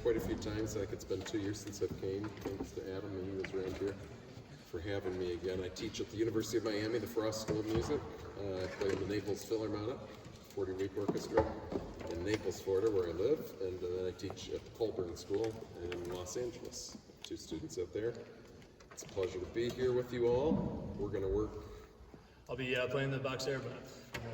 quite a few times. Like it's been 2 years since I've came. Thanks to Adam, and he was around here, for having me again. I teach at the University of Miami, the Frost School of Music. I play in the Naples Philharmonic, 40-week orchestra in Naples, Florida, where I live, and then I teach at the Colburn School in Los Angeles. 2 students out there. It's a pleasure to be here with you all. We're going to work. I'll be playing the box air band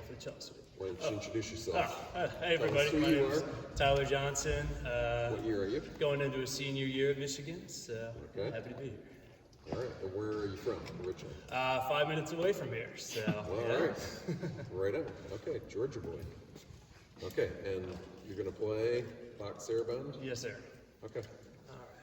for Chelsea. Why don't you introduce yourself? Hey everybody, my name is Tyler Johnson. What year are you? Going into a senior year at Michigan, so happy to be here. All right, and where are you from originally? 5 minutes away from here, so. All right, right on. Okay, Georgia boy. Okay, and you're going to play box air band? Yes, sir. Okay. All right.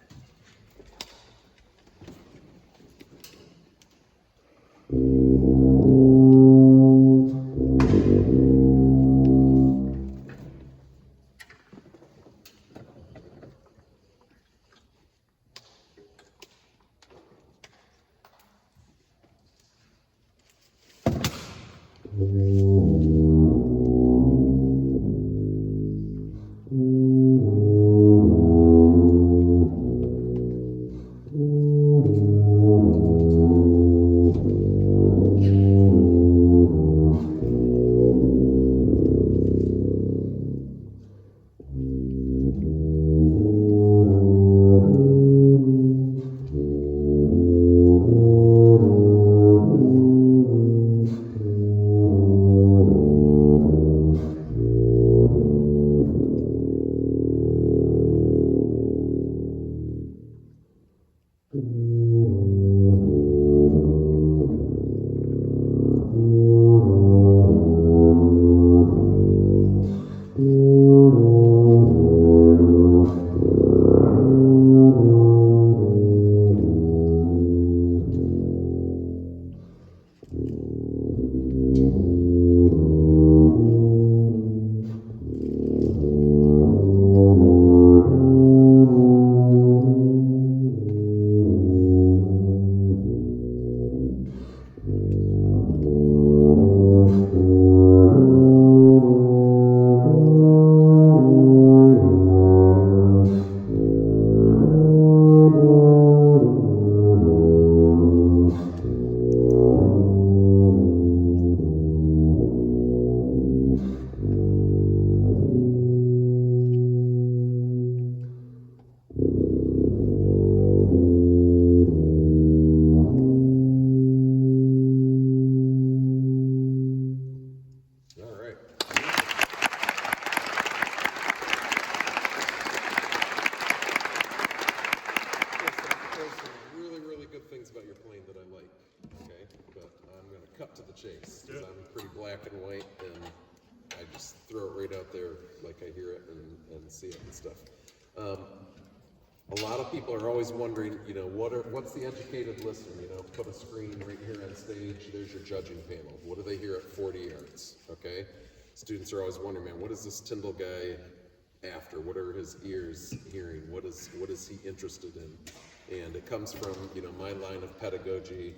What's the educated listener? Put a screen right here on stage. There's your judging panel. What do they hear at 40 yards? Okay? Students are always wondering, man, what is this Tindall guy after? What are his ears hearing? What is he interested in? And it comes from, my line of pedagogy.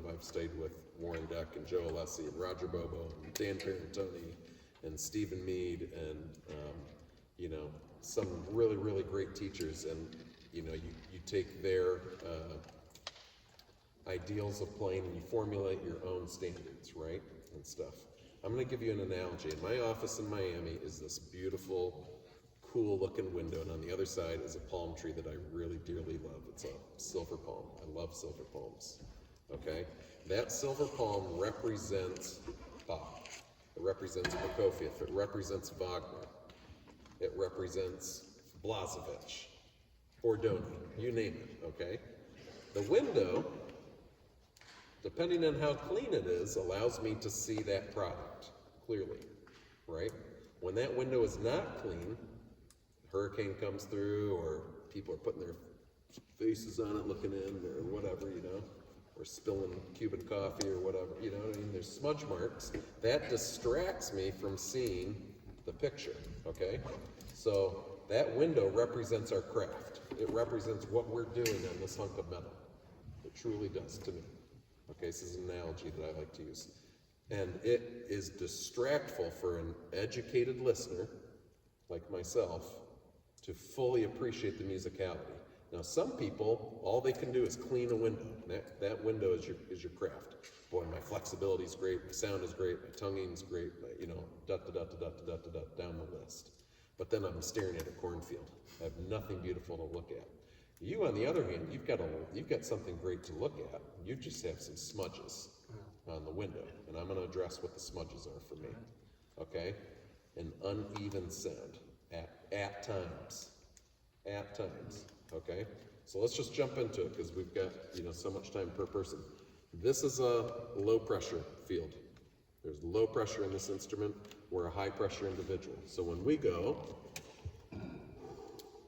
I've stayed with Warren Deck and Joe Alessi and Roger Bobo and Dan Parentoni and Stephen Mead and, some really, really great teachers. And, you take their ideals of playing and you formulate your own standards, right? And stuff. I'm going to give you an analogy. In my office in Miami is this beautiful, cool looking window, and on the other side is a palm tree that I really dearly love. It's a silver palm. I love silver palms. Okay? That silver palm represents Bach. It represents Prokofiev. It represents Wagner. It represents Blazevich. Bordoni, you name it, okay? The window, depending on how clean it is, allows me to see that product clearly, right? When that window is not clean, a hurricane comes through, or people are putting their faces on it looking in, or whatever, or spilling Cuban coffee or whatever, what I mean? There's smudge marks. That distracts me from seeing the picture, okay? So that window represents our craft. It represents what we're doing on this hunk of metal. It truly does to me. Okay, this is an analogy that I like to use. And it is distractful for an educated listener, like myself, to fully appreciate the musicality. Now, some people, all they can do is clean a window. That window is your craft. Boy, my flexibility is great, my sound is great, my tonguing is great, down the list. But then I'm staring at a cornfield. I have nothing beautiful to look at. You, on the other hand, you've got something great to look at. You just have some smudges on the window, and I'm going to address what the smudges are for me. Okay? An uneven sound at times. At times. Okay? So let's just jump into it because we've got so much time per person. This is a low pressure field. There's low pressure in this instrument. We're a high pressure individual. So when we go,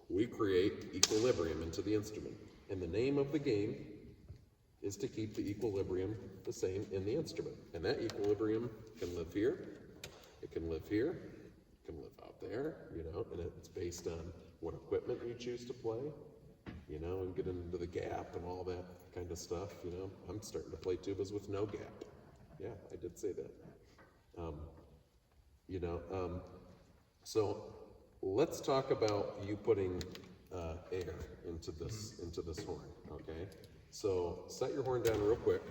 we create equilibrium into the instrument. And the name of the game is to keep the equilibrium the same in the instrument. And that equilibrium can live here, it can live here, it can live out there, and it's based on what equipment you choose to play, and get into the gap and all that kind of stuff, I'm starting to play tubas with no gap. Yeah, I did say that. So let's talk about you putting air into this horn, okay? So set your horn down real quick.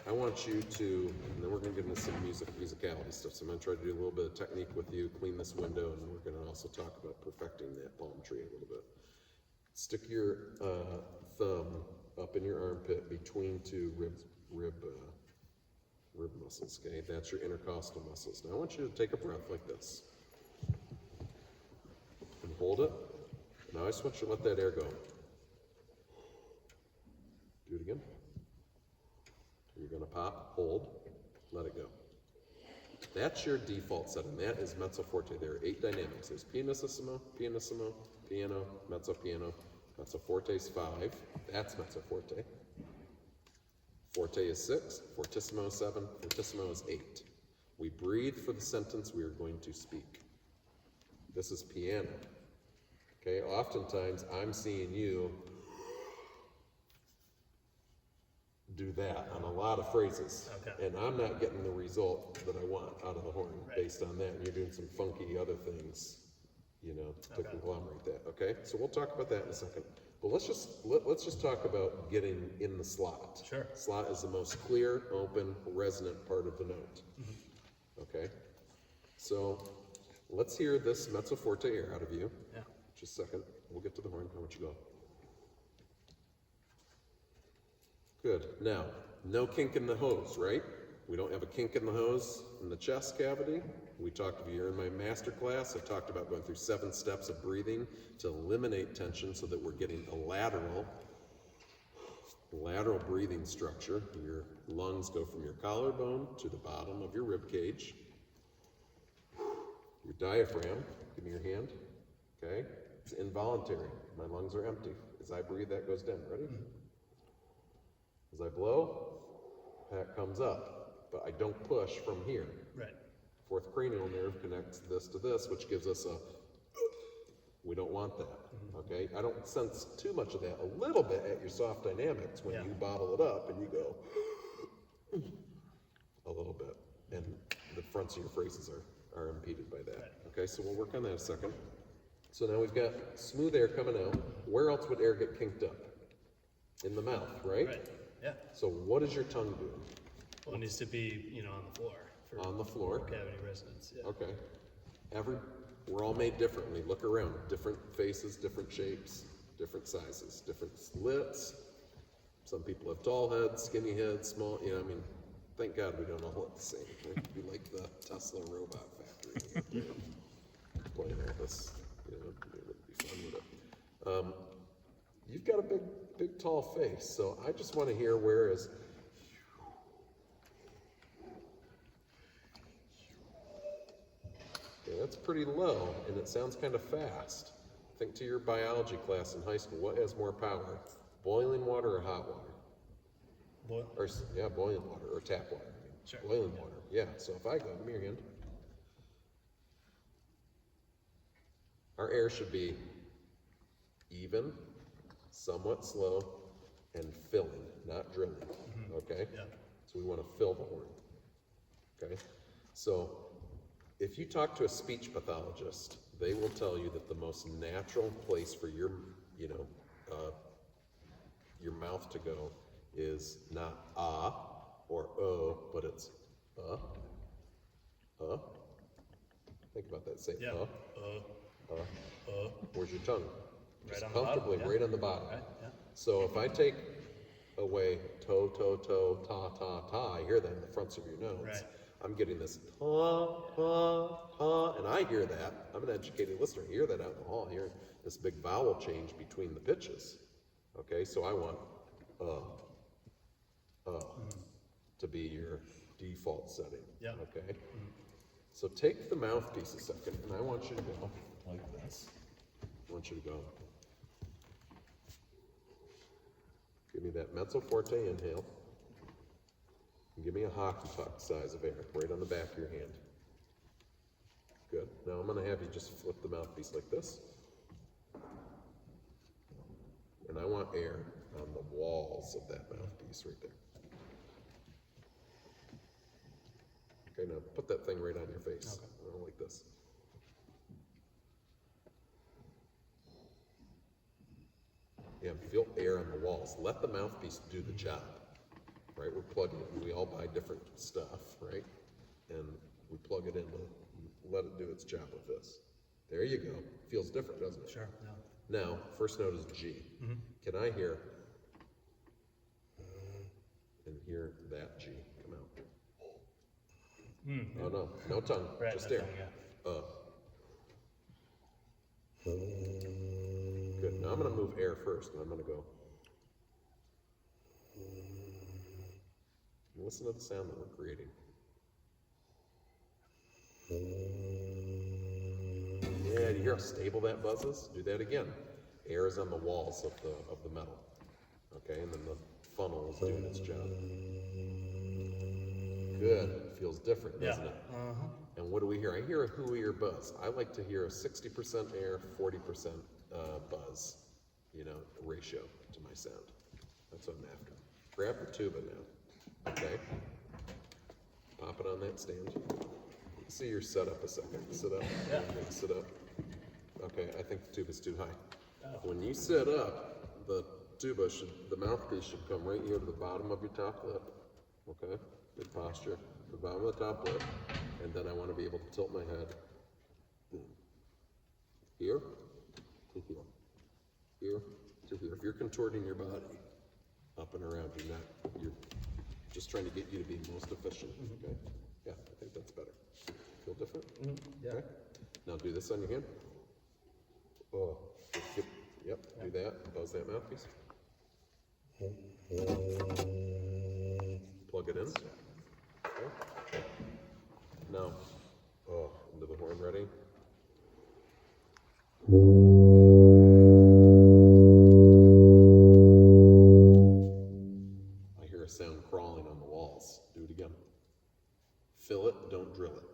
I want you to, and then we're gonna get into some musicality stuff. So I'm gonna try to do a little bit of technique with you, clean this window, and we're gonna also talk about perfecting that palm tree a little bit. Stick your thumb up in your armpit between two rib muscles, okay? That's your intercostal muscles. Now I want you to take a breath like this. And hold it. Now I just want you to let that air go. Do it again. You're gonna pop, hold, let it go. That's your default setting. That is mezzo forte. There are 8 dynamics. There's pianissimo, pianissimo, piano, mezzo piano. Mezzo forte is 5. That's mezzo forte. Forte is 6. Fortissimo is 7. Fortissimo is 8. We breathe for the sentence we are going to speak. This is piano. Okay, oftentimes I'm seeing you do that on a lot of phrases. Okay. And I'm not getting the result that I want out of the horn based on that. And you're doing some funky other things, to conglomerate that. Okay, so we'll talk about that in a second. But let's just talk about getting in the slot. Sure. Slot is the most clear, open, resonant part of the note. Mm-hmm. Okay, so let's hear this mezzo forte air out of you. Yeah. Just a second. We'll get to the horn. How much you go? Good. Now, no kink in the hose, right? We don't have a kink in the hose in the chest cavity. We talked, if you're in my Masterclass, I talked about going through 7 steps of breathing to eliminate tension so that we're getting a lateral breathing structure. Your lungs go from your collarbone to the bottom of your rib cage. Your diaphragm, give me your hand, okay? It's involuntary. My lungs are empty. As I breathe, that goes down. Ready? As I blow, that comes up, but I don't push from here. Right. 4th cranial nerve connects this to this, which gives us we don't want that, okay? I don't sense too much of that. A little bit at your soft dynamics when you bottle it up and you go a little bit, and the fronts of your phrases are impeded by that. Right. Okay, so we'll work on that in a second. So now we've got smooth air coming out. Where else would air get kinked up? In the mouth, right? Right. Yeah. So what is your tongue doing? Well, it needs to be, on the floor. On the floor. Cavity resonance. Yeah. Okay. We're all made differently. Look around. Different faces, different shapes, different sizes, different slits. Some people have tall heads, skinny heads, small. Thank God we don't all look the same. We like the Tesla robot factory. Playing all this, it would be fun with it. You've got a big, tall face, so I just want to hear where is. Okay, that's pretty low, and it sounds kind of fast. Think to your biology class in high school. What has more power, boiling water or hot water? Boiling water or tap water. Sure. Boiling water. Yeah. So if I go, give me your hand. Our air should be even, somewhat slow, and filling, not drilling. Mm-hmm. Okay? Yeah. So we want to fill the horn. Okay? So if you talk to a speech pathologist, they will tell you that the most natural place for your, you know, your mouth to go is not ah or but it's Think about that. Say Yeah. Where's your tongue? Right Just on the comfortably bottom, yeah. right on the bottom. Right, yeah. So if I take away toe, toe, toe, ta, ta, ta, I hear that in the fronts of your notes. Right. I'm getting this ta, ta, ta, and I hear that. I'm an educated listener. I hear that out in the hall. I hear this big vowel change between the pitches. Okay, so I want to be your default setting. Yeah. Okay. So take the mouthpiece a second, and I want you to go like this. I want you to go. Give me that mezzo forte inhale. And give me a hockey puck size of air right on the back of your hand. Good. Now I'm going to have you just flip the mouthpiece like this. And I want air on the walls of that mouthpiece right there. Okay, now put that thing right on your face. Okay. I don't like this. Yeah, feel air on the walls. Let the mouthpiece do the job, right? We're plugging it. We all buy different stuff, right? And we plug it in and let it do its job with this. There you go. Feels different, doesn't it? Sure. Yeah. Now, first note is G. Can I hear and hear that G come out? Oh no, no tongue, Right. just that air. thing, yeah. Good. Now I'm going to move air first, and I'm going to go. Listen to the sound that we're creating. Yeah, do you hear how stable that buzz is? Do that again. Air is on the walls of the metal. Okay, and then the funnel is doing its job. Good. Feels different, doesn't it? And what do we hear? I hear a hooey or buzz. I like to hear a 60% air, 40% buzz, you know, ratio to my sound. That's what I'm after. Grab the tuba now. Okay. Pop it on that stand. See your setup a second. Sit up. Yeah. Sit up. Okay, I think the tuba's too high. When you sit up, the mouthpiece should come right here to the bottom of your top lip. Okay? Good posture. The bottom of the top lip. And then I want to be able to tilt my head here to here. Here to here. If you're contorting your body up and around, you're just trying to get you to be most efficient. Okay? Yeah, I think that's better. Feel different? Yeah. Okay. Now do this on your hand. Yep, do that. Buzz that mouthpiece. Plug it in. Okay. Now, into the horn, ready? I hear a sound crawling on the walls. Do it again. Fill it, don't drill it.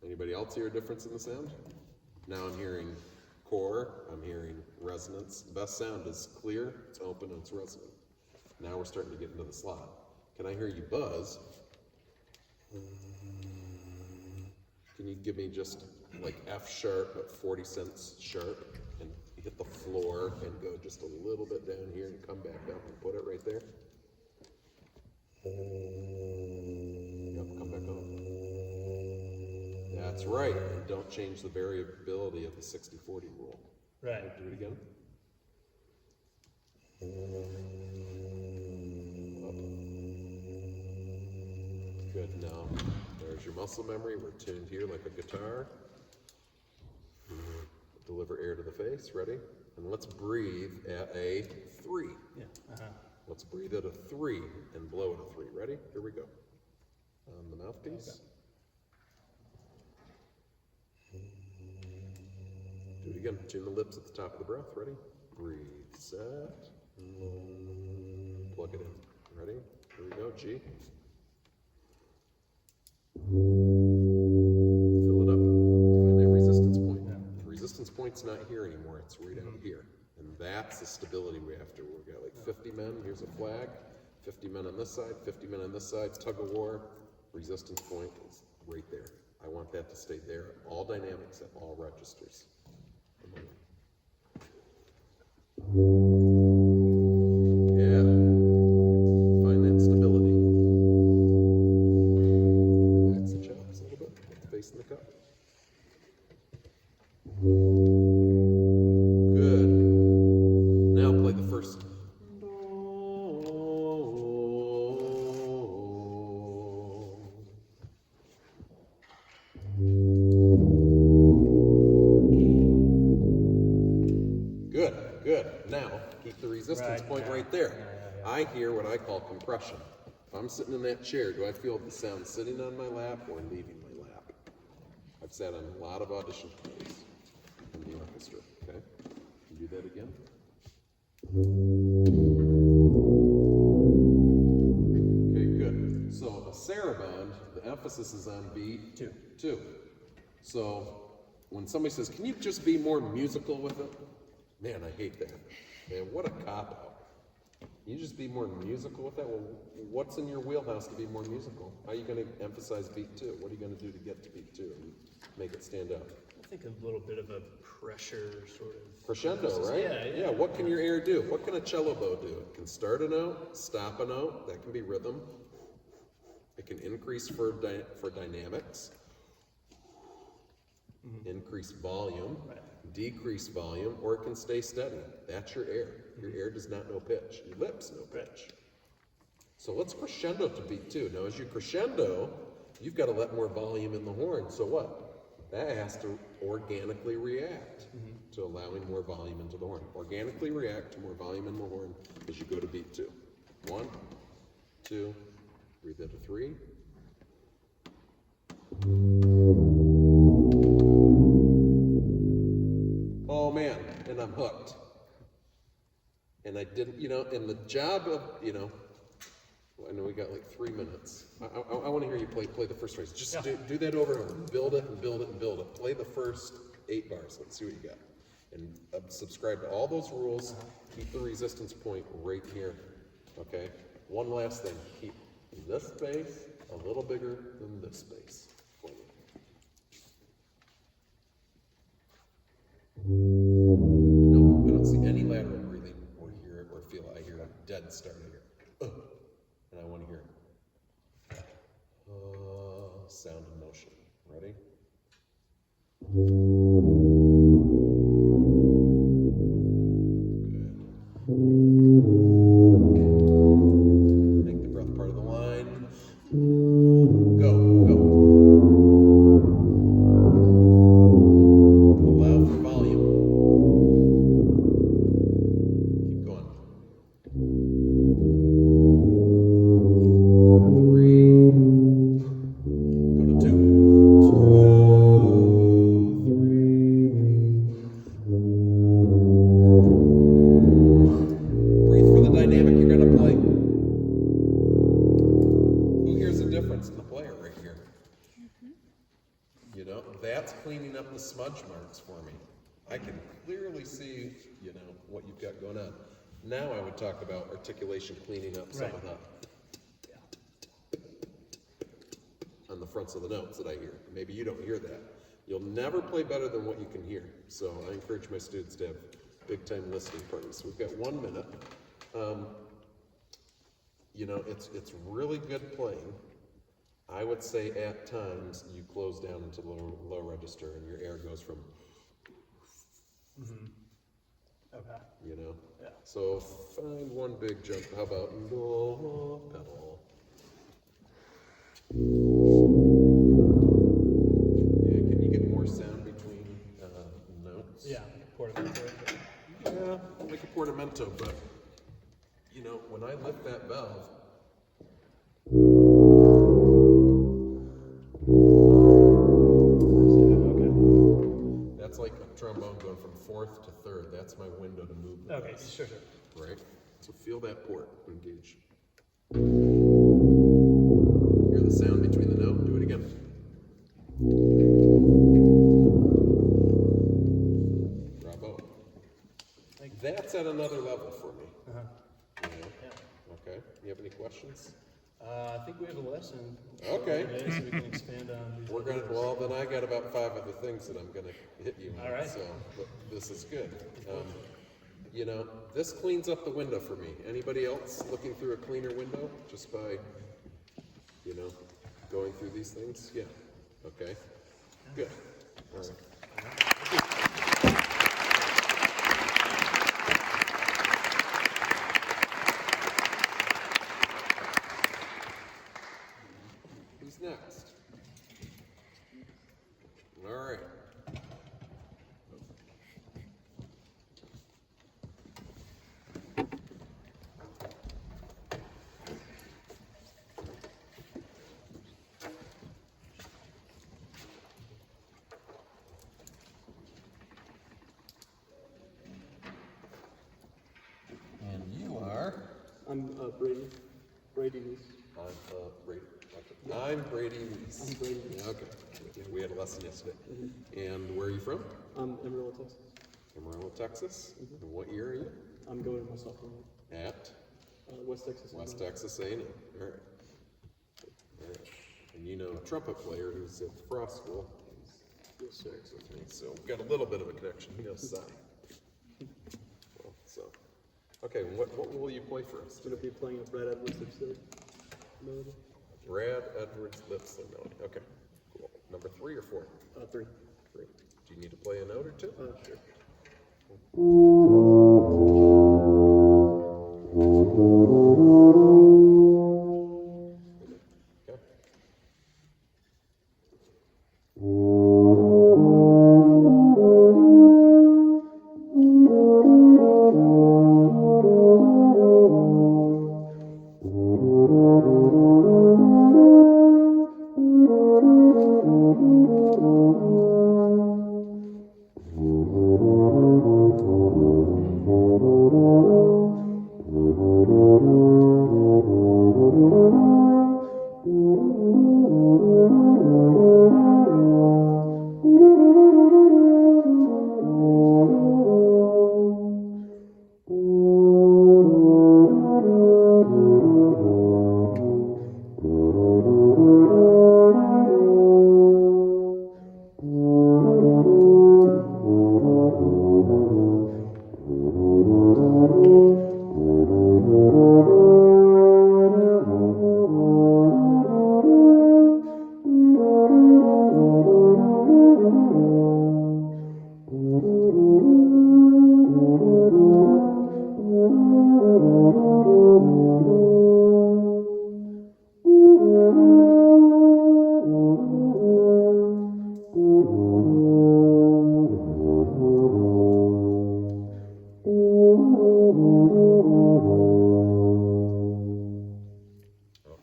Anybody else hear a difference in the sound? Now I'm hearing core, I'm hearing resonance. The best sound is clear, it's open, and it's resonant. Now we're starting to get into the slot. Can I hear you buzz? Can you give me just like F sharp, but 40 cents sharp, and hit the floor and go just a little bit down here and come back up and put it right there? Yep, come back up. That's right, and don't change the variability of the 60-40 rule. Right. Do it again. Good, now there's your muscle memory. We're tuned here like a guitar. Deliver air to the face, ready? And let's breathe at a 3. Yeah. Let's breathe at a 3 and blow at a 3. Ready? Here we go. On the mouthpiece. Okay. Do it again. Tune the lips at the top of the breath. Ready? Breathe. Set. Plug it in. Ready? Here we go. G. Fill it up. Find that resistance point. Yeah. The resistance point's not here anymore. It's right out here. And that's the stability we have to. We've got like 50 men. Here's a flag. 50 men on this side. 50 men on this side. Tug of war. resistance point is right there. I want that to stay there. All dynamics at all registers. Yeah. Find that stability. Relax the chops a little bit. Get the face in the cup. Good. Now play the first. Good. Now, keep the resistance point right there. I hear what I call compression. If I'm sitting in that chair, do I feel the sound sitting on my lap or leaving my lap? I've sat on a lot of audition plays in the orchestra, okay? Can you do that again? Okay, good. So a saraband, the emphasis is on beat two. So when somebody says, can you just be more musical with it? Man, I hate that. Man, what a cop-out. You just be more musical with that? Well, what's in your wheelhouse to be more musical? How are you going to emphasize beat two? What are you going to do to get to beat two and make it stand out? I think a little bit of a pressure sort of. Crescendo, right? Yeah, what can your air do? What can a cello bow do? It can start a note, stop a note. That can be rhythm. It can increase for dynamics. Increase volume. Right. Decrease volume, or it can stay steady. That's your air. Your air does not know pitch. Your lips know pitch. So let's crescendo to beat two. Now as you crescendo, you've got to let more volume in the horn. So what? That has to organically react to allowing more volume into the horn. Organically react to more volume in the horn as you go to beat two. 1, 2, breathe into 3. Oh man, and I'm hooked. And I didn't, and the job of, I know we got like 3 minutes. I want to hear you play the first phrase. Just do that over and over. Build it and build it and build it. Play the first 8 bars. Let's see what you got. And subscribe to all those rules. Keep the resistance point right here. Okay? One last thing. Keep this space a little bigger than this space. No, I don't see any lateral breathing or hear it or feel it. I hear a dead start here. And I want to hear it. Sound and motion. Ready? Good. Make the breath part of the line. Go. Allow for volume. Keep going. 3. Go to 2. 2, 3. Breathe for the dynamic you're going to play. Who hears the difference in the player right here? That's cleaning up the smudge marks for me. I can clearly see, what you've got going on. Now I would talk about articulation, cleaning up some of the on the fronts of the notes that I hear. Maybe you don't hear that. You'll never play better than what you can hear. So I encourage my students to have big time listening parties. We've got 1 minute. It's really good playing. I would say at times you close down into low register and your air goes from Okay. Yeah. So find one big jump. How about do pedal? Yeah, can you get more sound between notes? Yeah, portamento. Yeah, like a portamento, but when I lift that valve, that's like a trombone going from 4th to 3rd. That's my window to move the Okay, bass. sure. Right? So feel that port engage. Hear the sound between the note. Do it again. Bravo. That's at another level for me. Uh-huh. Okay. You have any questions? I think we have a lesson. Okay. Today, so we can expand on these. We're gonna, ideas. well, then I got about 5 other things that I'm gonna hit you on. All right. So, but this is good. You know, this cleans up the window for me. Anybody else looking through a cleaner window just by, you know, going through these things? Yeah. Okay. Good. All right. Who's next? All right. And you are? I'm Brady. Brady Reese. I'm Brady. Okay. I'm Brady Reese. I'm Brady. Yeah, okay. Yeah, we had a lesson yesterday. And where are you from? I'm Amarillo, Texas. Amarillo, Texas. And what year are you? I'm going to my sophomore year. At West Texas. West Texas A&M. All right. All right. And you know a trumpet player who's at the Frost School. Yes, sir. He's with me, so we've got a little bit of a connection. He knows Sai. Well, so, okay. What will you play for us? I'm going to be playing a Brad Edwards Lipstick melody. Brad Edwards Lipstick Melody. Okay. Cool. Number 3 or 4? 3. Do you need to play a note or two? Sure. Okay.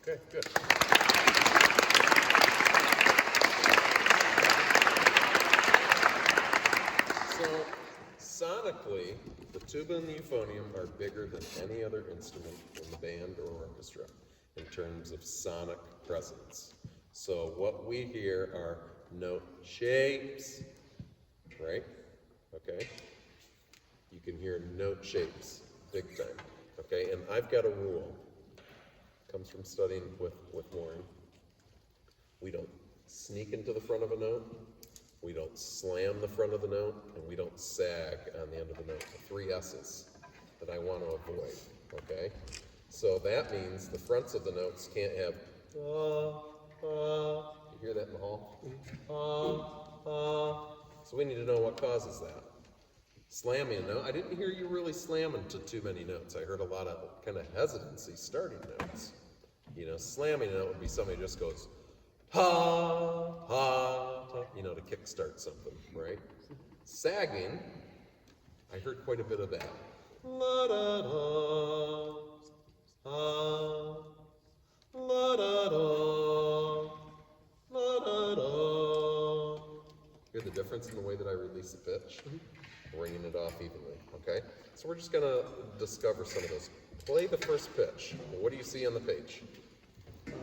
Okay, good. So, sonically, the tuba and the euphonium are bigger than any other instrument in the band or orchestra in terms of sonic presence. So what we hear are note shapes, right? Okay? You can hear note shapes big time, okay? And I've got a rule. Comes from studying with Warren. We don't sneak into the front of a note, we don't slam the front of the note, and we don't sag on the end of the note. The 3 S's that I want to avoid, okay? So that means the fronts of the notes can't have you hear that in the hall? So we need to know what causes that. Slamming a note, I didn't hear you really slamming to too many notes. I heard a lot of kind of hesitancy starting notes. You know, slamming a note would be somebody who just goes, ha, ha, ha, you know, to kickstart something, right? Sagging, I heard quite a bit of that. La da da, ha, la da da, la da da. Hear the difference in the way that I release the pitch? Ringing it off evenly, okay? So we're just gonna discover some of those. Play the first pitch. What do you see on the page?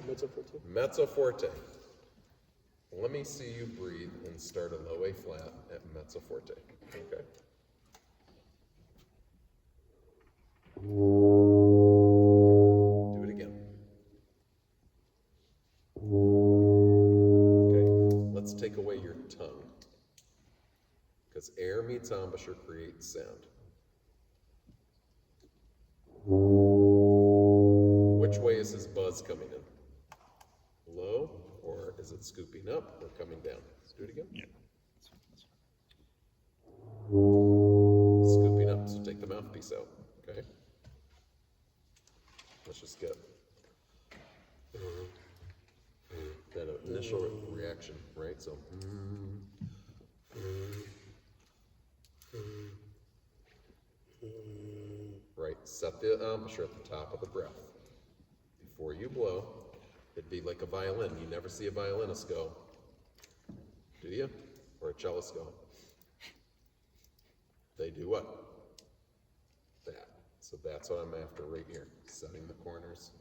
Mezzo forte. Mezzo forte. Let me see you breathe and start a low A flat at mezzo forte, okay? Do it again. let's take away your tongue. Because air meets embouchure creates sound. Which way is his buzz coming in? Low, or is it scooping up or coming down? Let's do it again. Yeah. Scooping up, so take the mouthpiece out, okay? Let's just get that initial reaction, right? So, right, set the embouchure at the top of the breath. Before you blow, it'd be like a violin. You never see a violinist go, do you? Or a cellist go. They do what? That. So that's what I'm after right here, setting the corners,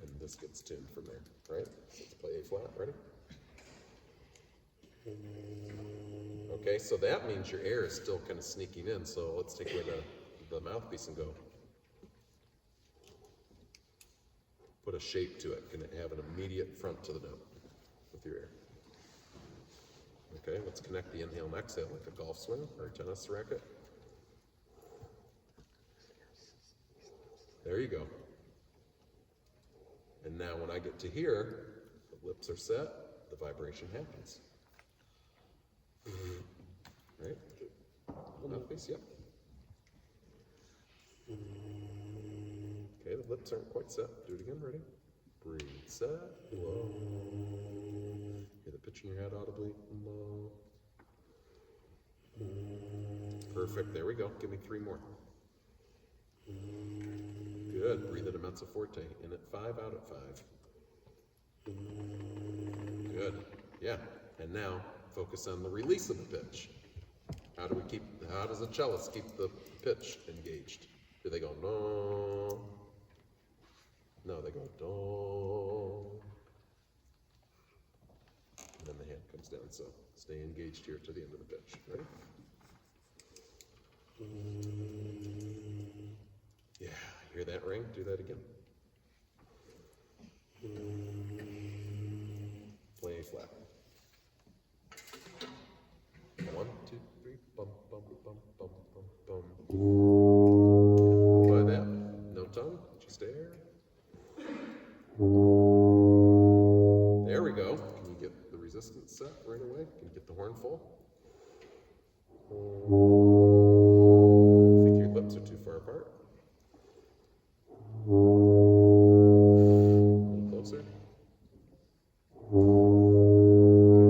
and this gets tuned from there, right? So let's play A flat, ready? Okay, so that means your air is still kind of sneaking in, so let's take away the mouthpiece and go. Put a shape to it, can it have an immediate front to the note with your air? Okay, let's connect the inhale and exhale like a golf swing or a tennis racket. There you go. And now when I get to here, the lips are set, the vibration happens. Right? Mouthpiece, yep. Okay, the lips aren't quite set. Do it again, ready? Breathe, set, low. Hear the pitch in your head audibly, low. Perfect, there we go. Give me 3 more. Good, breathe at a mezzo forte. In at 5, out at 5. Good, yeah. And now, focus on the release of the pitch. How does a cellist keep the pitch engaged? Do they go, no? No, they go, do. And then the hand comes down, so stay engaged here to the end of the pitch. Ready? Yeah, hear that ring? Do that again. Play A flat. 1, 2, 3, bum, bum, bum, bum, bum, bum. By that, no tongue, just air. There we go. Can you get the resistance set right away? Can you get the horn full? I think your lips are too far apart. A little closer. Okay,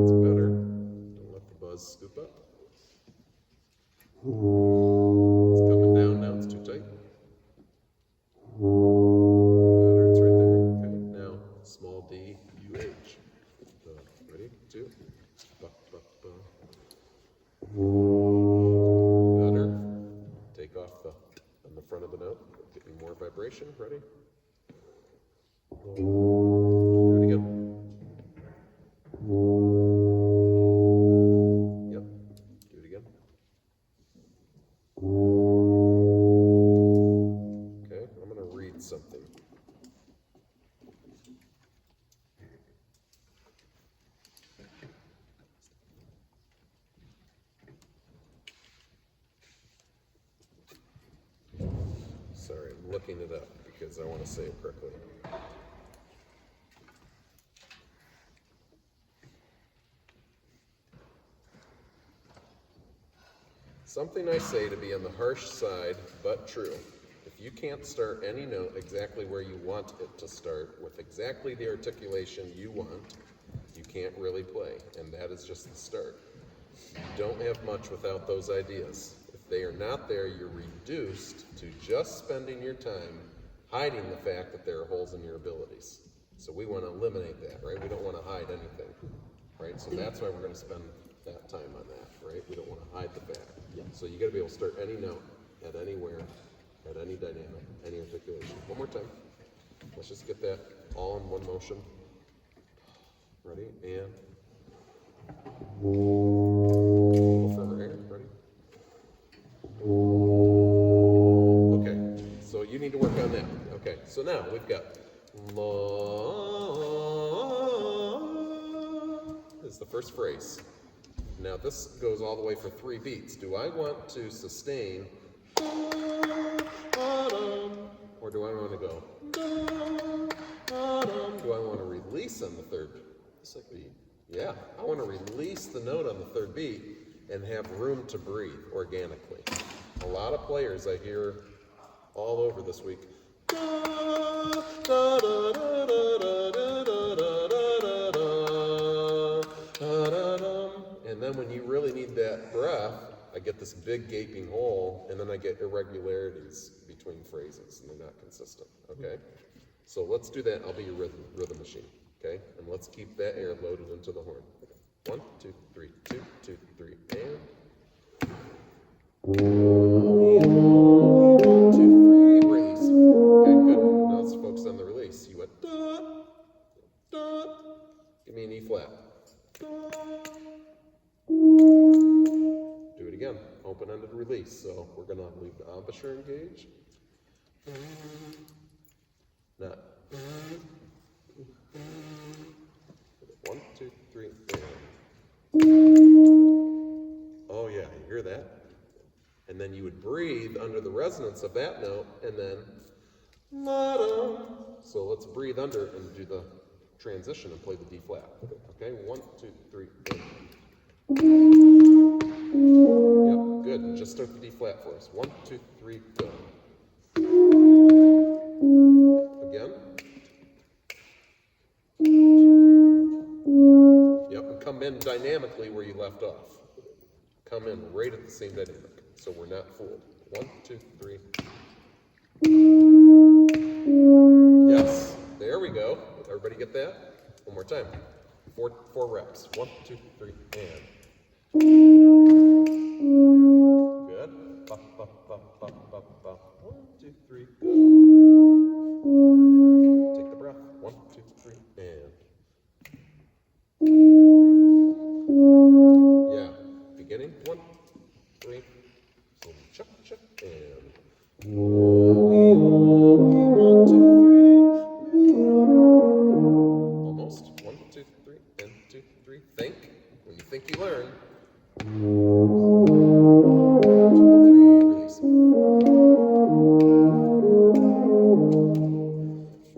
it's better. Don't let the buzz scoop up. It's coming down now, it's too tight. Better, it's right there. Okay, now small d, UH. Ready? 2. Ba, ba, ba. Better. Take off on the front of the note. Get me more vibration. Ready? Do it again. Yep. Do it again. Okay, I'm going to read something. Sorry, I'm looking it up because I want to say it correctly. Something I say to be on the harsh side, but true. If you can't start any note exactly where you want it to start, with exactly the articulation you want, you can't really play, and that is just the start. You don't have much without those ideas. If they are not there, you're reduced to just spending your time hiding the fact that there are holes in your abilities. So we want to eliminate that, right? We don't want to hide anything, right? So that's why we're going to spend that time on that, right? We don't want to hide the fact. Yeah. So you got to be able to start any note at anywhere, at any dynamic, any articulation. One more time. Let's just get that all in one motion. Ready? And a little firmer air. Ready? Okay. So you need to work on that. Okay. So now we've got la is the first phrase. Now this goes all the way for 3 beats. Do I want to sustain, or do I want to go, do I want to release on the third beat? Yeah, I want to release the note on the third beat and have room to breathe organically. A lot of players I hear all over this week, and then when you really need that breath, I get this big gaping hole, and then I get irregularities between phrases, and they're not consistent, okay? So let's do that. I'll be your rhythm machine, okay? And let's keep that air loaded into the horn. 1, 2, 3, 2, 2, 3, and... 1, 2, 3, release. Okay, good. Now let's focus on the release. You went da, da. Give me an E flat. Do it again. Open-ended release. So we're gonna leave the embouchure engaged. Not. 1, 2, 3, and. Oh yeah, you hear that? And then you would breathe under the resonance of that note, and then la-da. So let's breathe under and do the transition and play the D flat. Okay, 1, 2, 3, and. Yep, good. And just start the D flat for us. 1, 2, 3, go. Again. Yep, and come in dynamically where you left off. Come in right at the same dynamic. So we're not fooled. 1, 2, 3. Yes, there we go. Everybody get that? One more time. 4 reps. 1, 2, 3, and. Good. Ba, ba, ba, ba, ba, ba. 1, 2, 3, go. Take the breath. 1, 2, 3, and. Yeah. Beginning. 1, 3. Chuck, chuck, and. 1, 2, 3. Almost. 1, 2, 3, and 2, 3. Think. When you think, you learn. 2, 3, release.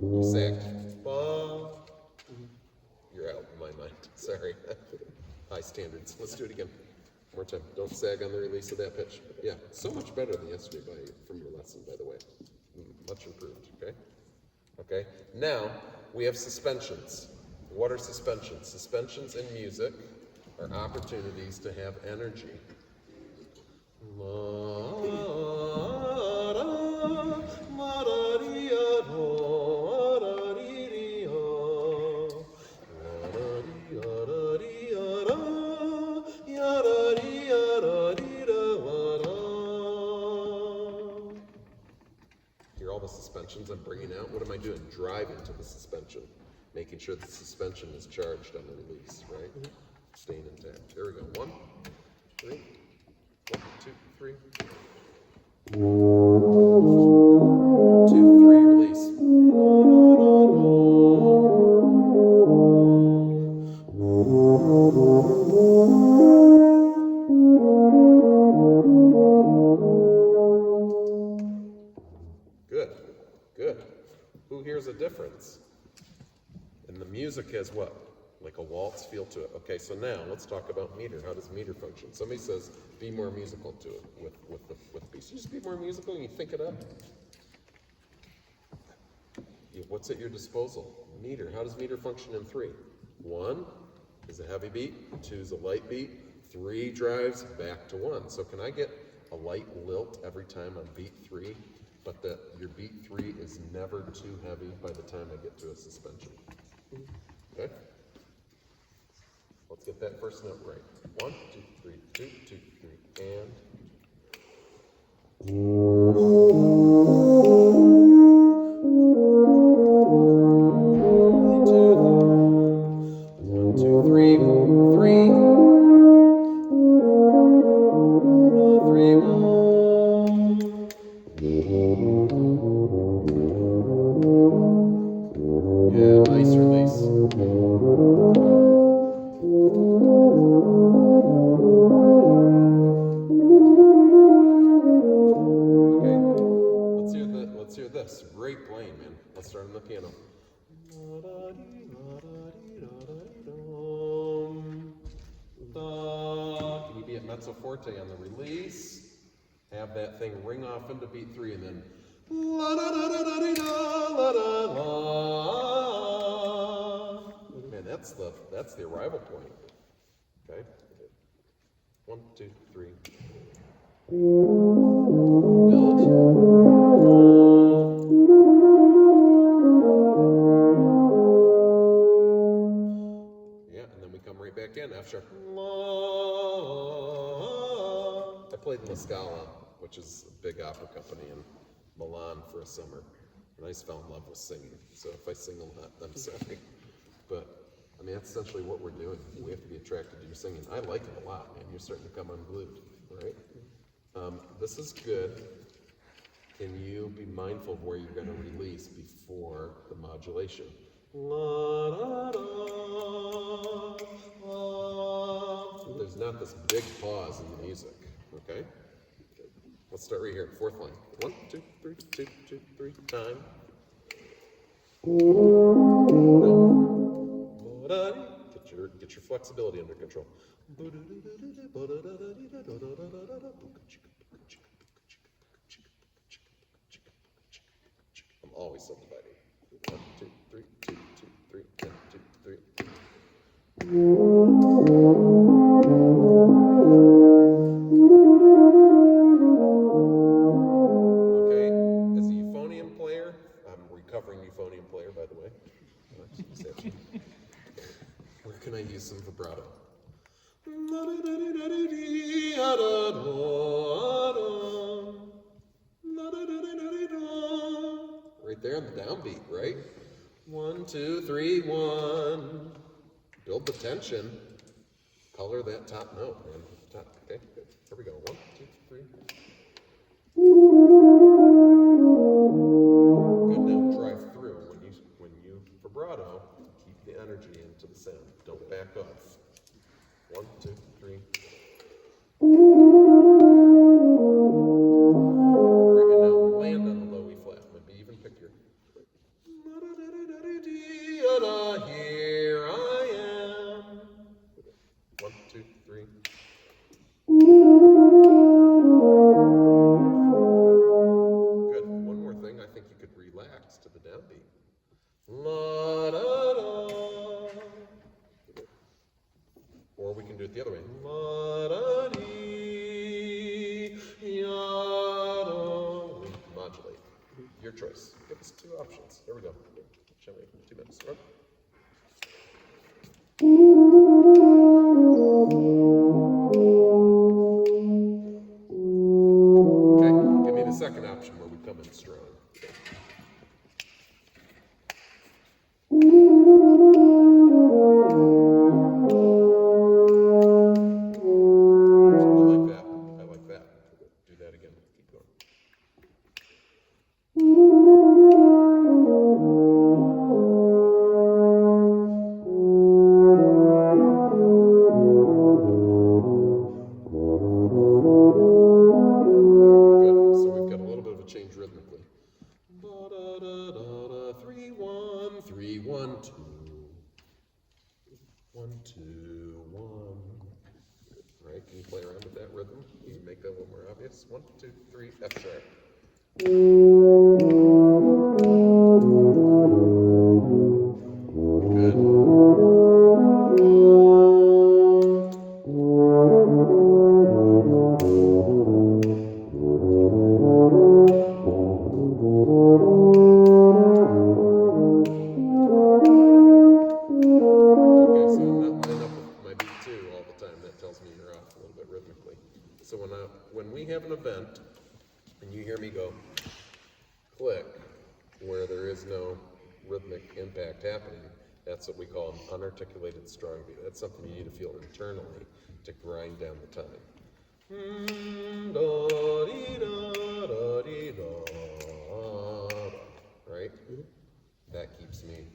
You sacked. You're out in my mind. Sorry. High standards. Let's do it again. One more time. Don't sag on the release of that pitch. Yeah, so much better than yesterday from your lesson, by the way. Much improved, okay? Okay, now we have suspensions. What are suspensions? Suspensions in music are opportunities to have energy. Hear all the suspensions I'm bringing out? What am I doing? Driving to the suspension. Making sure the suspension is charged on the release, right? Staying intact. There we go. 1, 3. 1, 2, 3. 2, 3, release. Good, good. Who hears a difference? And the music has what? Like a waltz feel to it. Okay, so now let's talk about meter. How does meter function? Somebody says, be more musical to it with the piece. You just be more musical and you think it up. What's at your disposal? Meter. How does meter function in 3? 1 is a heavy beat, 2 is a light beat, 3 drives back to 1. So can I get a light lilt every time on beat 3, but that your beat 3 is never too heavy by the time I get to a suspension? Okay? Let's get that first note right. 1, 2, 3, 2, 2, 3, and. 1, 2, 3, 3. 3, 1. Yeah, nice release. mezzo forte on the release. Have that thing ring off into beat 3 and then la da da da da da da la da la. Man, that's the arrival point. Okay. 1, 2, 3. Build. Yeah, and then we come right back in. F sharp. I played in La Scala, which is a big opera company in Milan for a summer. And I just fell in love with singing. So if I sing a lot, I'm sorry. But I mean, that's essentially what we're doing. We have to be attracted to your singing. I like it a lot, man. You're starting to come unglued, right? This is good. Can you be mindful of where you're going to release before the modulation? La, da, da, la. There's not this big pause in the music, okay? Let's start right here, 4th line. 1, 2, 3, 2, 2, 3, time. Get your flexibility under control. I'm always subdividing. 1, 2, 3, 2, 2, 3, 1, 2, 3. Okay, as a euphonium player, I'm a recovering euphonium player, by the way. Where can I use some vibrato? Right there on the downbeat, right? 1, 2, 3, 1. Build the tension. Color that top note, man. Top. Okay, good. Here we go. 1, 2, 3. Good. Now drive through. When you vibrato, keep the energy into the sound. Don't back off. 1, 2, 3. Right, and now land on the low E flat. Maybe even pick your. Here I am. 1, 2, 3. Good. One more thing. I think you could relax to the downbeat. La da da. Or we can do it the other way. La da dee ya da. Modulate. Your choice. Give us 2 options. Here we go. Shall we? 2 minutes. Run. Okay, give me the second option where we come in strong. I like that. Do that again. Keep going. Good. So we've got a little bit of a change rhythmically. 3, 1, 3, 1, 2. 1, 2, 1. Right? Can you play around with that rhythm? Can you make that a little more obvious? 1, 2, 3, F sharp. Good. Okay, so I'm not lining up with my beat 2 all the time. That tells me you're off a little bit rhythmically. So when we have an event and you hear me go click where there is no rhythmic impact happening, that's what we call an unarticulated strong beat. That's something you need to feel internally to grind down the time. Right? That keeps me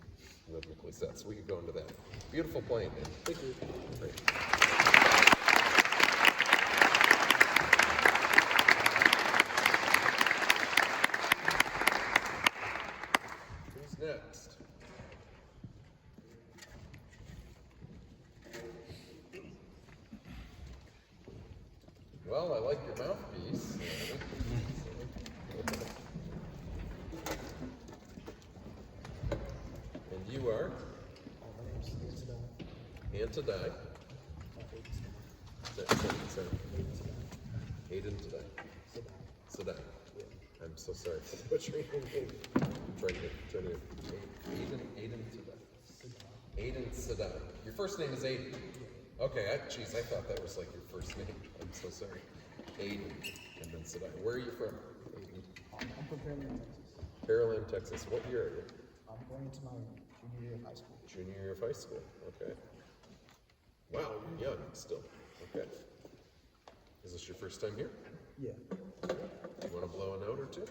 rhythmically set. So we could go into that. Beautiful playing, man. Thank you. Great. Who's next? Well, I like your mouthpiece. And you are? Antidai. Sorry. Aiden Tadai. Sadai. I'm so sorry for butchering your name. I'm trying to Aiden Tadai. Aiden Sadai. Your first name is Aiden. Okay, I thought that was like your first name. I'm so sorry. Aiden, and then Sadai. Where are you from? Aiden. I'm from Pearland, Texas. Pearland, Texas. What year are you? I'm going into my junior year of high school. Junior year of high school. Okay. Wow, you're young still. Okay. Is this your first time here? Yeah. You want to blow a note or two?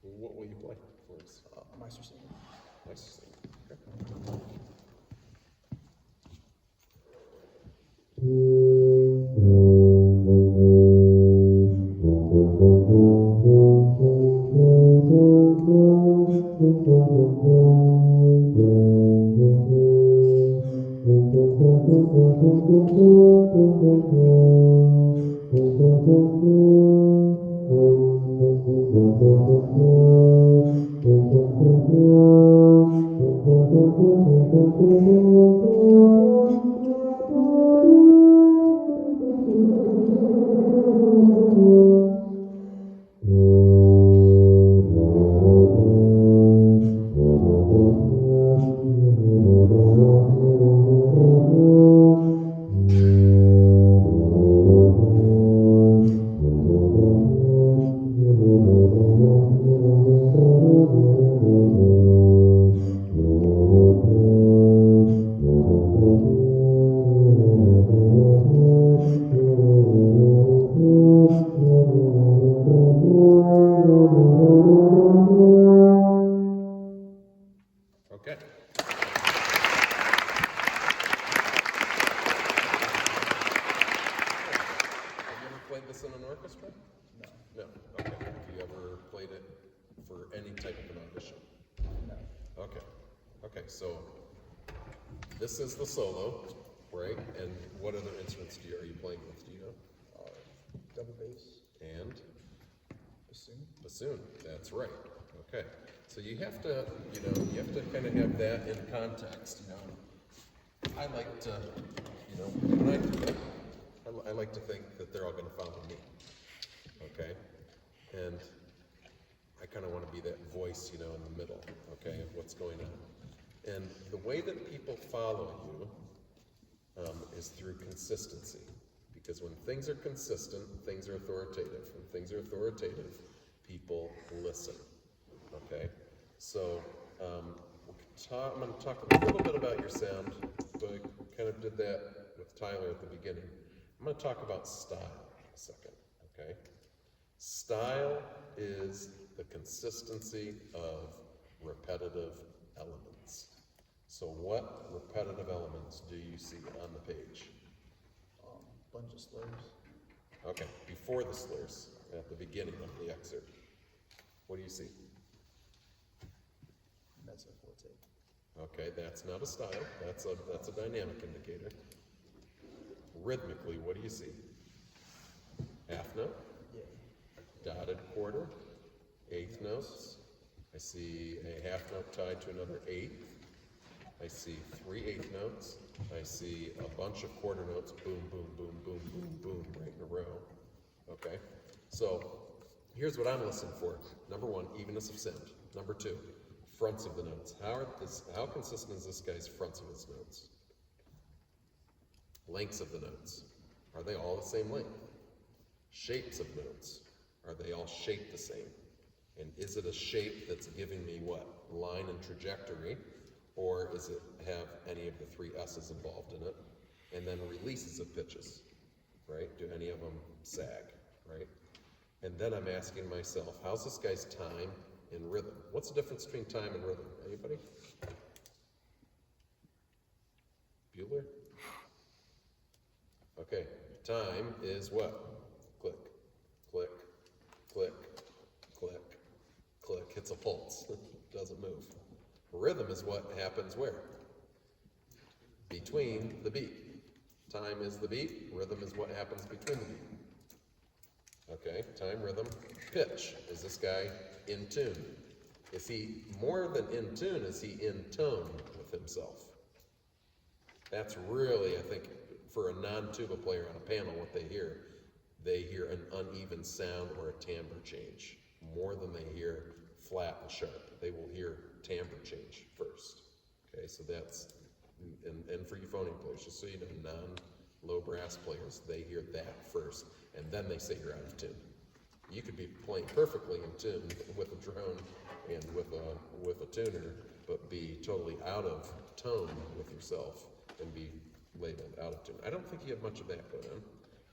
What will you play for us? Meister singer. Nice to see you. Okay. Okay. Have you ever played this in an orchestra? No. No. Okay. Have you ever played it for any type of an audition? No. Okay. Okay, so this is the solo, right? And what other instruments are you playing with? Do you know? Double bass. And Bassoon. bassoon. That's right. Okay. So you have to, you have to kind of have that in context, I like to, when I do it, I like to think that they're all going to follow me. Okay? And I kind of want to be that voice, in the middle, okay, of what's going on. And the way that people follow you is through consistency. Because when things are consistent, things are authoritative. When things are authoritative, people listen. Okay? So I'm going to talk a little bit about your sound, but I kind of did that with Tyler at the beginning. I'm going to talk about style in a second. Okay? Style is the consistency of repetitive elements. So what repetitive elements do you see on the page? Bunch of slurs. Okay, before the slurs, at the beginning of the excerpt, what do you see? Mezzo forte. Okay, that's not a style, that's a dynamic indicator. Rhythmically, what do you see? Half note? Yeah. Dotted quarter, eighth notes. I see a half note tied to another eighth. I see 3 eighth notes. I see a bunch of quarter notes, boom, boom, boom, boom, boom, boom, right in a row. Okay? So here's what I'm listening for. Number 1, evenness of sound. Number 2, fronts of the notes. How consistent is this guy's fronts of his notes? Lengths of the notes. Are they all the same length? Shapes of notes. Are they all shaped the same? And is it a shape that's giving me what? Line and trajectory? Or is it have any of the 3 S's involved in it? And then releases of pitches, right? Do any of them sag, right? And then I'm asking myself, how's this guy's time and rhythm? What's the difference between time and rhythm? Anybody? Bueller? Okay, time is what? Click, click, click, click, It's a pulse. It doesn't move. Rhythm is what happens where? Between the beat. Time is the beat. Rhythm is what happens between the beat. Okay, time, rhythm, pitch. Is this guy in tune? Is he more than in tune? Is he in tone with himself? That's really, I think, for a non-tuba player on a panel, what they hear an uneven sound or a timbre change more than they hear flat and sharp. They will hear timbre change first. Okay, so that's, and for euphonium players, just so you know, non-low brass players, they hear that first, and then they say you're out of tune. You could be playing perfectly in tune with a drone and with a tuner, but be totally out of tone with yourself and be labeled out of tune. I don't think you have much of that going on.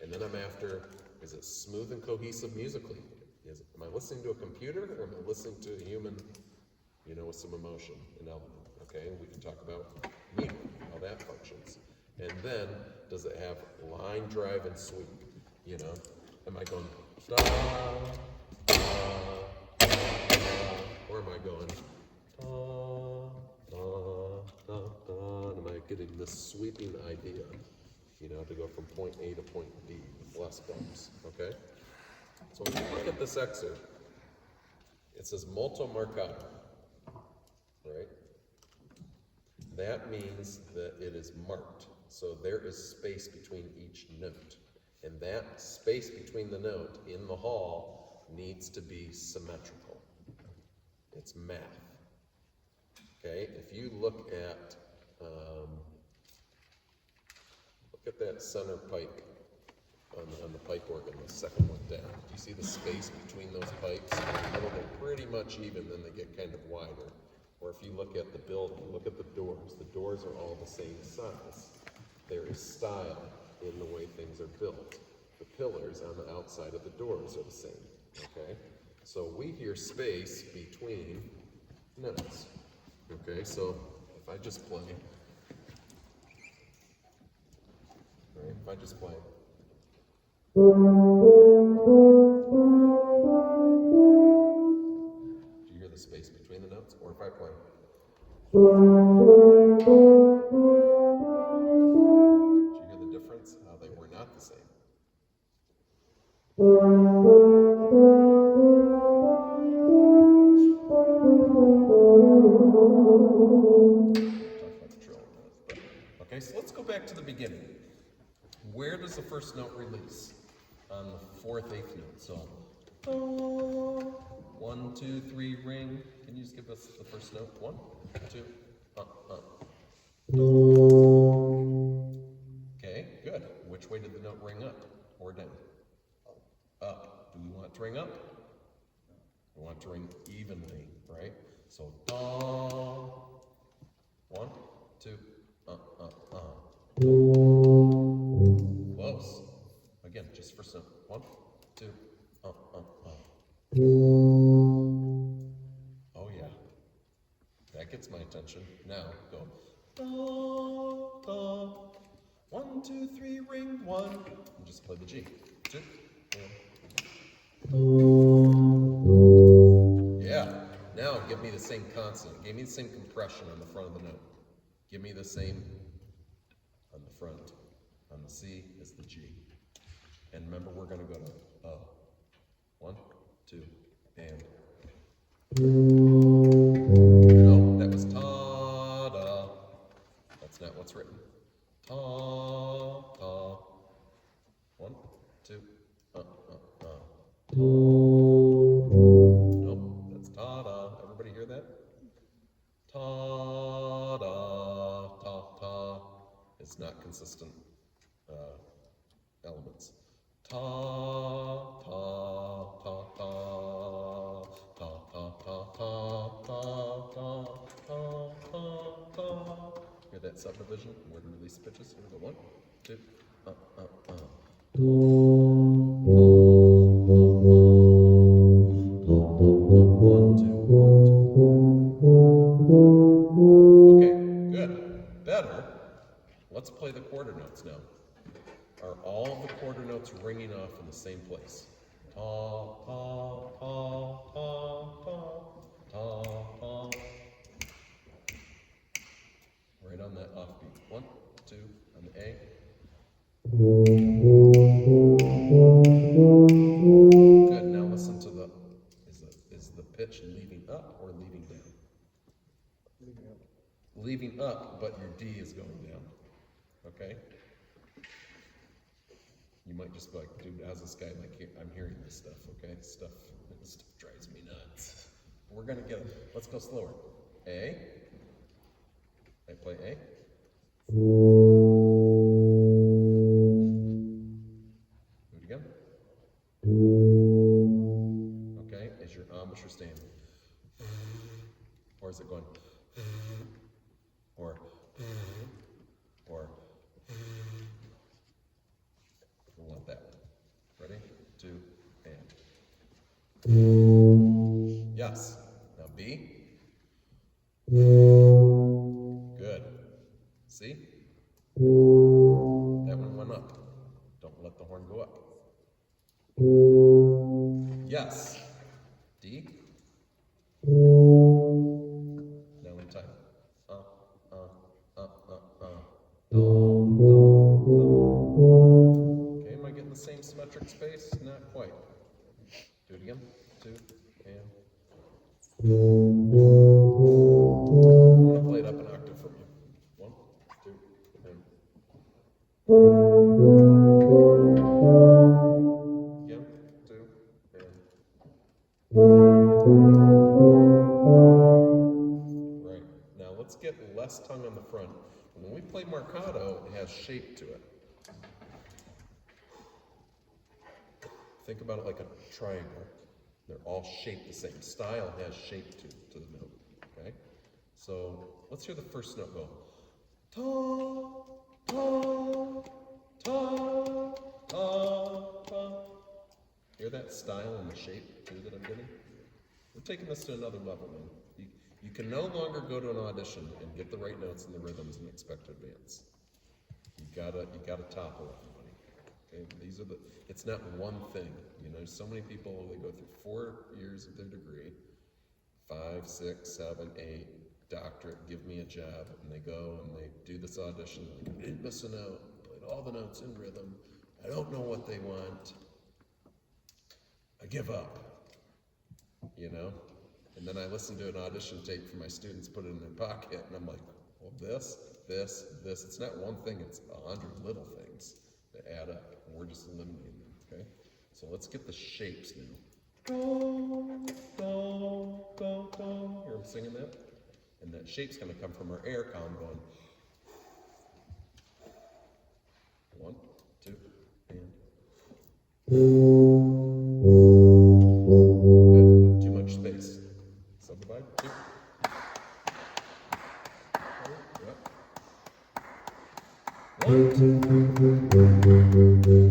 And then I'm after, is it smooth and cohesive musically? Am I listening to a computer, or am I listening to a human, with some emotion and element? Okay, we can talk about meter, how that functions. And then, does it have line, drive, and sweep? Am I going da, da, da, or am I going da, da, da, da? And am I getting this sweeping idea, to go from point A to point B with less bumps, okay? So when you look at this excerpt, it says molto marcato, right? That means that it is marked. So there is space between each note. And that space between the note in the hall needs to be symmetrical. It's math. Okay, if you look at that center pipe on the pipe organ, the second one down. Do you see the space between those pipes? They're pretty much even, then they get kind of wider. Or if you look at the building, look at the doors. The doors are all the same size. There is style in the way things are built. The pillars on the outside of the doors are the same, okay? So we hear space between notes, okay? So if I just play, right, if I just play, do you hear the space between the notes? Or if I play, do you hear the difference? How they were not the same. Talk about the trill. Okay, so let's go back to the beginning. Where does the first note release? On the fourth, eighth note. So, 1, 2, 3, ring. Can you just give us the first note? 1, 2, Okay, good. Which way did the note ring up or down? Up. Do we want it to ring up? We want it to ring evenly, right? So, da. 1, 2, Close. Again, just for some. 1, 2, Oh yeah. That gets my attention. Now go. Da, da. 1, 2, 3, ring 1. And just play the G. 2, 1. Yeah. Now give me the same consonant. Give me the same compression on the front of the note. Give me the same on the front. On the C is the G. And remember, we're going to go to 1, 2, and. No, that was ta-da. That's not what's written. Ta-ta. 1, 2, Nope, that's ta-da. Everybody hear that? Ta-da, ta-ta. It's not consistent elements. Ta, ta, ta, ta, ta, ta, ta, ta, ta, ta, ta, ta, ta. Hear that subdivision? Word and release pitches. Here we go. 1, 2, Okay, good. Better. Let's play the quarter notes now. Are all the quarter notes ringing off in the same place? Ta, ta, ta, ta, ta, pitch leaving up or leaving down? Leaving up. Leaving up, but your D is going down. Okay? You might just be like, dude, how's this guy like? I'm hearing this stuff. Okay, this stuff drives me nuts. We're gonna get it. Let's go slower. A. I play A. Do it again. Okay, is your embouchure staying? Or is it going? Or we want that. Ready? 2, and. Yes. Now B. Good. See? That one went up. Don't let the horn go up. Yes. D. Now in time. Okay, am I getting the same symmetric space? Not quite. Do it again. 2, and. I'm gonna play it up an octave from you. 1, 2, and. Again. 2, and. Right. Now let's get less tongue on the front. When we play marcato, it has shape to it. Think about it like a triangle. They're all shaped the same. Style has shape to the note. Okay? So let's hear the first note go. Ta, ta, ta, ta, ta. Hear that style and the shape too that I'm getting? We're taking this to another level, man. You can no longer go to an audition and get the right notes and the rhythms and expect to advance. You gotta topple everybody. Okay, these are it's not one thing. You know, so many people, they go through 4 years of their degree, 5, 6, 7, 8, doctorate, give me a job, and they go and they do this audition, like, I didn't miss a note, played all the notes in rhythm, I don't know what they want, I give up, you know? And then I listen to an audition tape from my students, put it in their pocket, and I'm like, well, this, it's not one thing, it's 100 little things that add up, and we're just eliminating them, okay? So let's get the shapes now. Go, go, go, go. Hear them singing that? And that shape's gonna come from our air column going. 1, 2, and. Good. Too much space. Subdivide. 2. Yep. 1, 2.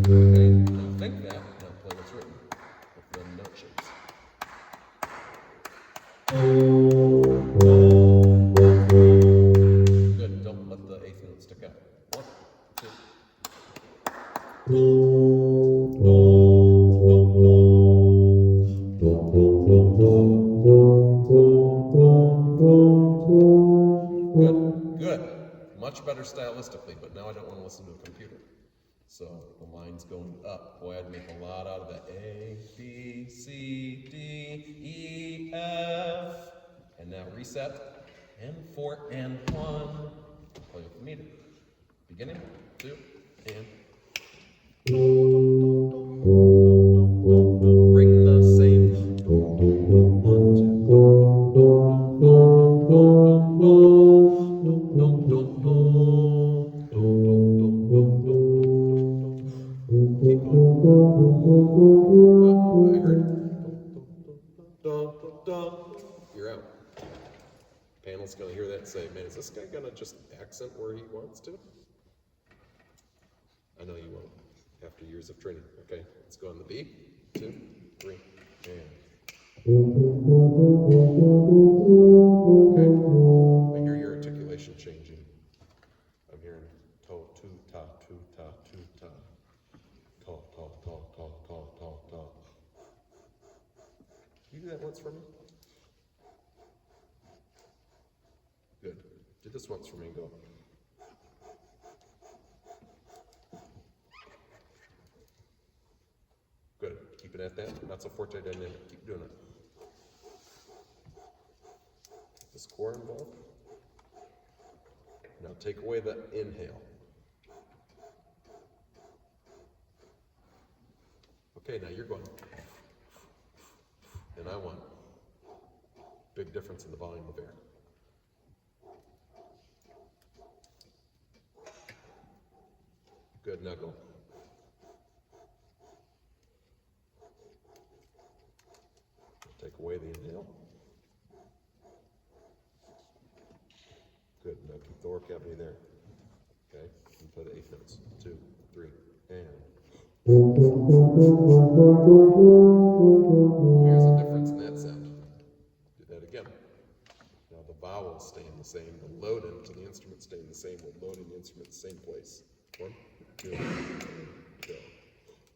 Okay. Now think that. Now play what's written with the note shapes. Good. Don't let the 8th note stick out. 1, 2. Good, good. Much better stylistically, but now I don't want to listen to a computer. So the line's going up. Boy, I'd make a lot out of that. A, B, C, D, E, F. And now reset. And 4, and 1. Play with the meter. Beginning, 2, and. Bring the same. 1, 2. I heard. You're out. Panel's gonna hear that and say, man, is this guy gonna just accent where he wants to? I know you won't, after years of training. Okay, let's go on the B. 2, 3, and. Okay, I hear your articulation changing. I'm hearing to, ta, tu, ta, tu, ta. Ta, ta, ta, ta, ta, ta, ta. Can you do that once for me? Good. Do this once for me and go. Good. Keep it at that. Not so forte dynamic. Keep doing it. Is core involved? Now take away the inhale. Okay, now you're going. And I want big difference in the volume of air. Good, now go. Take away the inhale. Good, now keep the lower cavity there. Okay, and play the eighth notes. 2, 3, and. Here's the difference in that sound. Do that again. Now the vowels stay in the same, the load into the instrument stay in the same, we're loading the instrument in the same place. 1, 2, 3, go.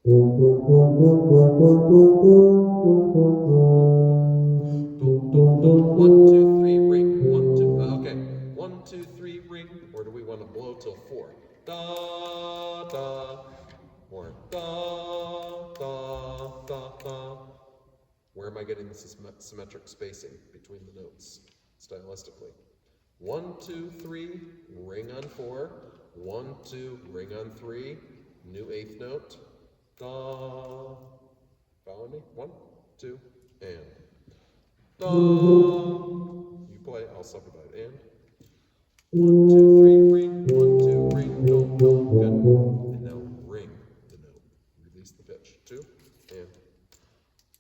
1, 2, 3, ring. 1, 2. Okay. 1, 2, 3, ring. Or do we want to blow till 4? Da da. Or da da da da. Where am I getting this symmetric spacing between the notes stylistically? 1, 2, 3, ring on 4. 1, 2, ring on 3. New eighth note. Da. Follow me? 1, 2, and. Da. You play, I'll subdivide. And. 1, 2, 3, ring. 1, 2, ring. Do, do. Good. And now ring the note. Release the pitch. 2, and.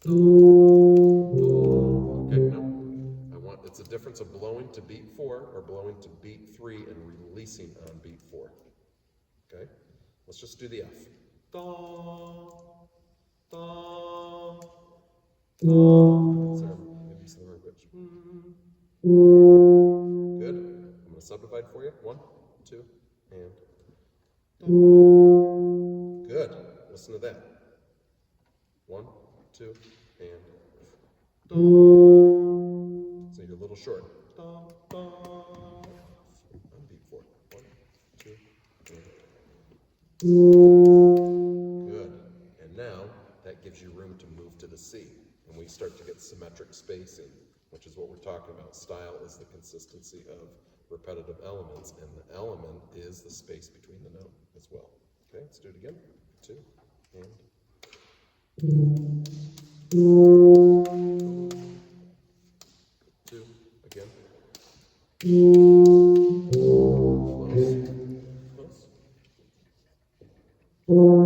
Do, do. Okay, no. It's a difference of blowing to beat 4 or blowing to beat 3 and releasing on beat 4. Okay? Let's just do the F. Da, da, da. Sorry, maybe some more pitch. Good. I'm going to subdivide for you. 1, 2, and. Da. Good. Listen to that. 1, 2, and. Da. So you're a little short. Da, da. On beat 4. 1, 2, and. Good. And now that gives you room to move to the C. And we start to get symmetric spacing, which is what we're talking about. Style is the consistency of repetitive elements, and the element is the space between the note as well. Okay, let's do it again. 2, and. 2, again. Close. Close.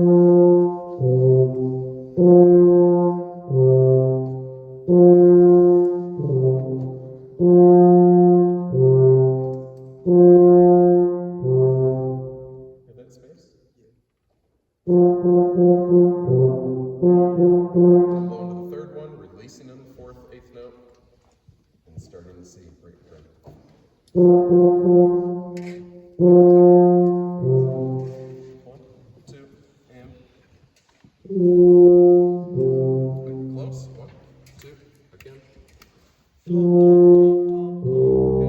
Hear that space? Yeah. Then blow into the third one, releasing on the fourth, eighth note, and starting the C right frame. 1, 2, and. Close. 1, 2, again. Okay,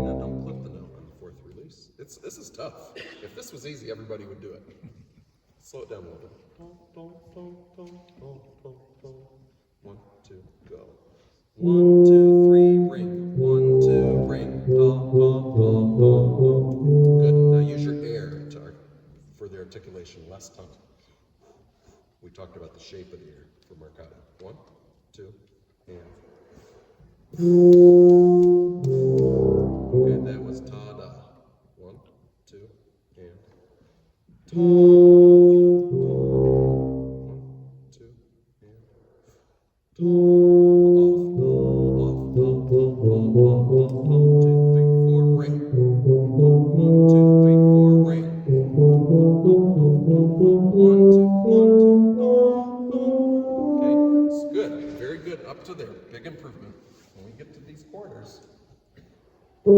now don't clip the note on the fourth release. This is tough. If this was easy, everybody would do it. Slow it down a little bit. 1, 2, go. 1, 2, 3, ring. 1, 2, ring. Good. Now use your air for the articulation, less tongue. We talked about the shape of the air for marcato. 1, 2, and. Okay, that was ta-da. 1, 2, and. Ta. 1, 2, and. Ta. Off, off, off, 2, 3, 4, ring. 1, 2, 3, 4, ring. 1, 2, 1, 2. Okay, it's good. Very good. Up to there. Big improvement. When we get to these quarters, this is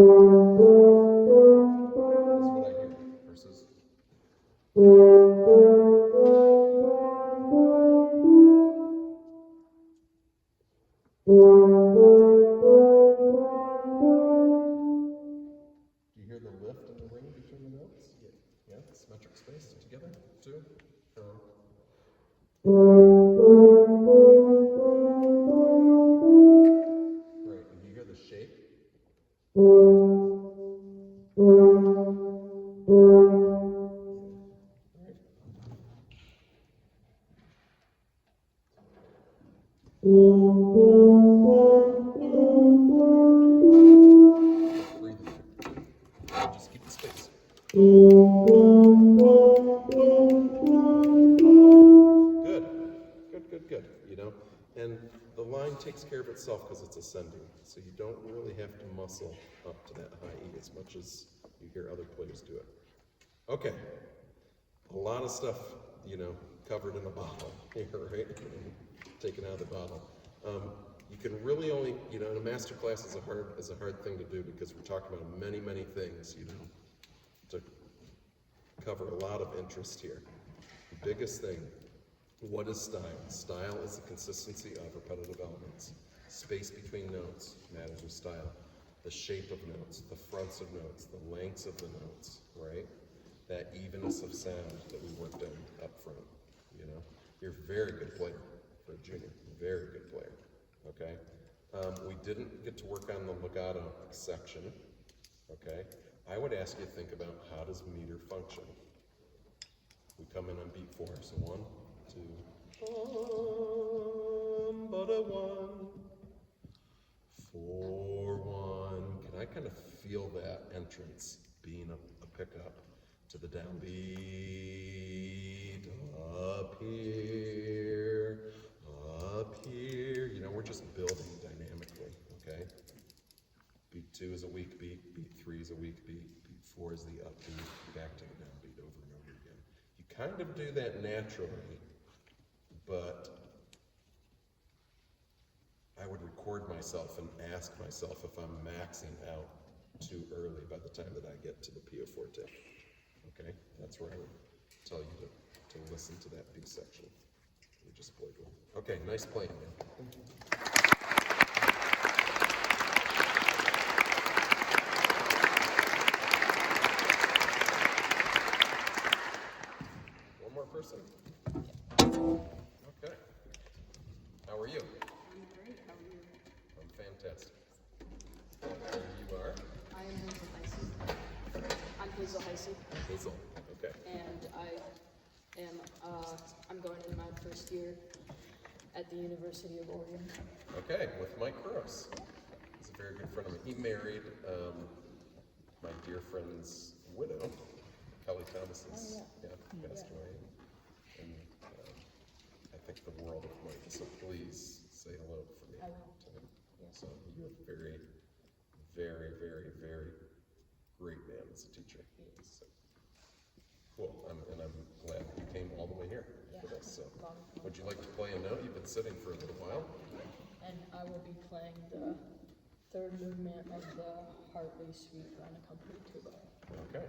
what I hear versus. Do you hear the lift and the ring between the notes? Yeah. Yeah, symmetric space together. 2. Right, and you hear the shape? care of itself because it's ascending. So you don't really have to muscle up to that high E as much as you hear other players do it. Okay, a lot of stuff, you know, covered in a bottle here, right? Taken out of the bottle. You can really only, you know, in a master class is a hard thing to do because we're talking about many, many things, you know, to cover a lot of interest here. The biggest thing, what is style? Style is the consistency of repetitive elements. Space between notes matters with style. The shape of notes, the fronts of notes, the lengths of the notes, right? That evenness of sound that we worked on up front, you know? You're a very good player for a junior, very good player, okay? We didn't get to work on the legato section, okay? I would ask you to think about how does meter function? We come in on beat 4, so 1, 2, but a 1, 4, 1. Can I kind of feel that entrance being a pickup to the downbeat, up here, you know, we're just building dynamically, okay? Beat 2 is a weak beat, beat 3 is a weak beat, beat 4 is the upbeat, back to the downbeat over and over again. You kind of do that naturally, but I would record myself and ask myself if I'm maxing out too early by the time that I get to the pianoforte. Okay, that's where I would tell you to listen to that B section. You just played one. Okay, nice playing, man. Thank you. One more person. Okay. How are you? I'm great. How are you? I'm fantastic. There you are. I am Hazel Heisey. I'm Hazel Heisey, Hazel. Okay. and I'm going in my first year at the University of Oregon. Okay, with Mike Gross. He's a very good friend of mine. He married my dear friend's widow, Kelly Thomas's. Passed away. And I think the world of Mike. So please say hello for me. I will. To him. Yes. So you're a very, very, very, very great man as a teacher. Yes. So, cool. I'm glad you came all the way here for this. So, would you like to play a note? You've been sitting for a little while. And I will be playing the third movement of the Hartley Suite for unaccompanied tuba. Okay.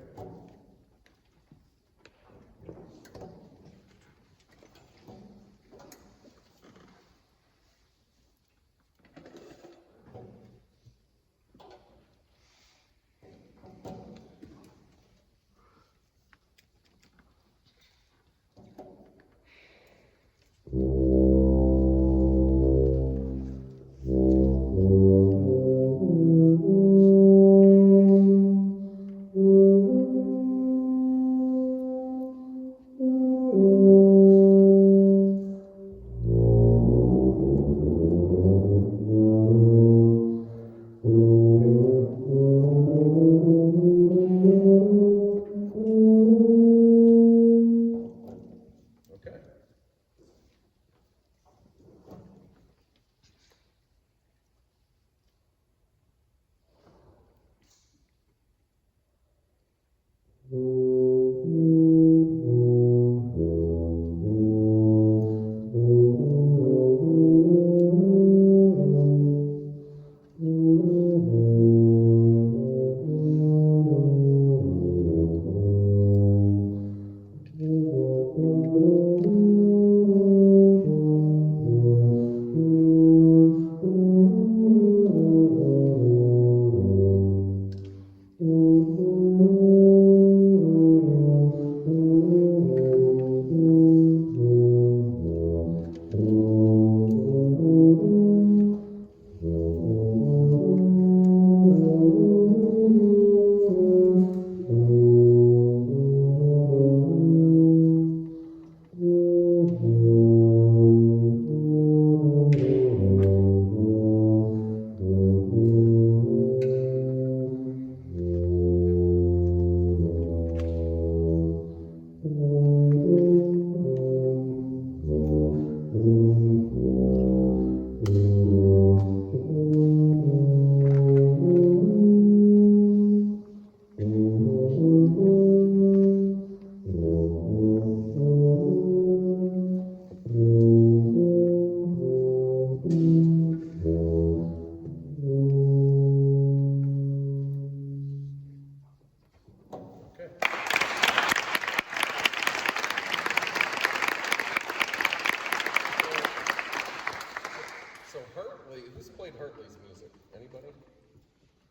Hartley, who's played Hartley's music? Anybody?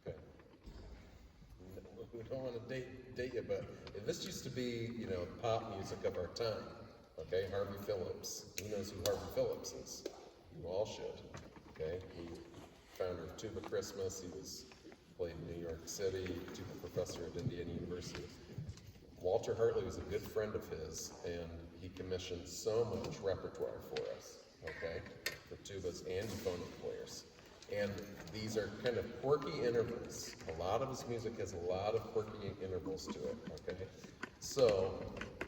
Okay. We don't want to date you, but this used to be, you know, pop music of our time. Okay, Harvey Phillips. Who knows who Harvey Phillips is? You all should. Okay, he founder of Tuba Christmas. He was played in New York City, tuba professor at Indiana University. Walter Hartley was a good friend of his, and he commissioned so much repertoire for us. Okay, for tubas and euphonium players. And these are kind of quirky intervals. A lot of his music has a lot of quirky intervals to it, okay? So,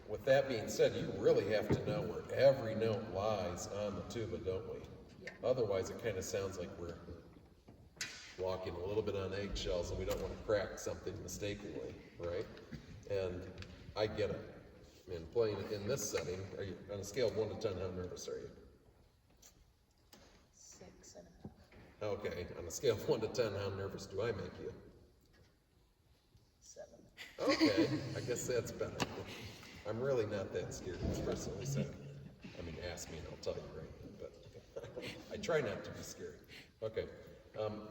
with that being said, you really have to know where every note lies on the tuba, don't we? Yeah. Otherwise, it kind of sounds like we're walking a little bit on eggshells and we don't want to crack something mistakenly, right? And I get it. And playing in this setting, are you, on a scale of 1 to 10, how nervous are you? 6.5. Okay, on a scale of 1 to 10, how nervous do I make you? 7. Okay, I guess that's better. I'm really not that scared, as personally said. I mean, ask me and I'll tell you, right? But I try not to be scared. Okay,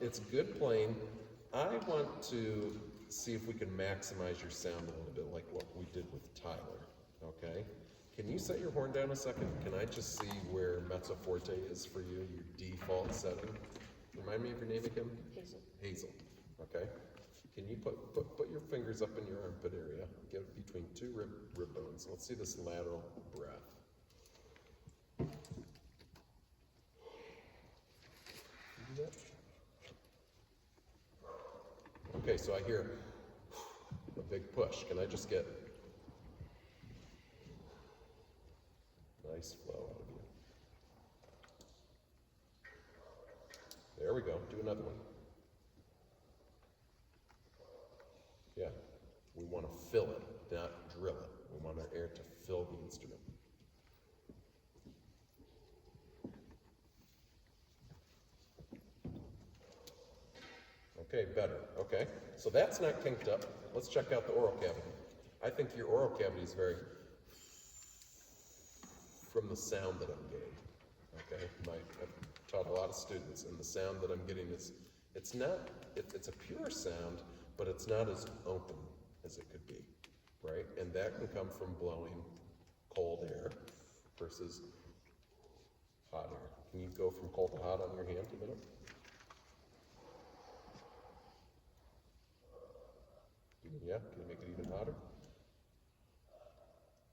it's good playing. I want to see if we can maximize your sound a little bit, like what we did with Tyler, okay? Can you set your horn down a second? Can I just see where mezzo forte is for you, your default setting? Remind me of your name again? Hazel. Hazel, okay? Can you put your fingers up in your armpit area, get between two rib bones. Let's see this lateral breath. You do that? Okay, so I hear a big push. Can I just get nice flow out of you? There we go. Do another one. Yeah, we want to fill it, not drill it. We want our air to fill the instrument. Okay, better. Okay, so that's not kinked up. Let's check out the oral cavity. I think your oral cavity is very from the sound that I'm getting. Okay, I've taught a lot of students, and the sound that I'm getting is, it's a pure sound, but it's not as open as it could be, right? And that can come from blowing cold air versus hot air. Can you go from cold to hot on your hand a minute? Yeah, can you make it even hotter?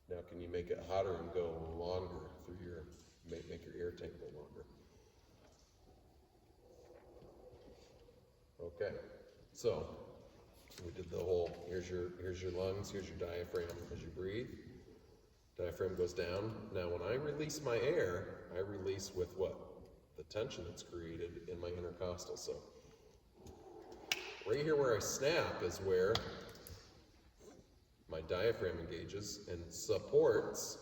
Now can you make it hotter and go longer through your, make your air tank go longer? Okay, so we did the whole, here's your lungs, here's your diaphragm as you breathe. Diaphragm goes down. Now when I release my air, I release with what? The tension that's created in my intercostal. So right here where I snap is where my diaphragm engages and supports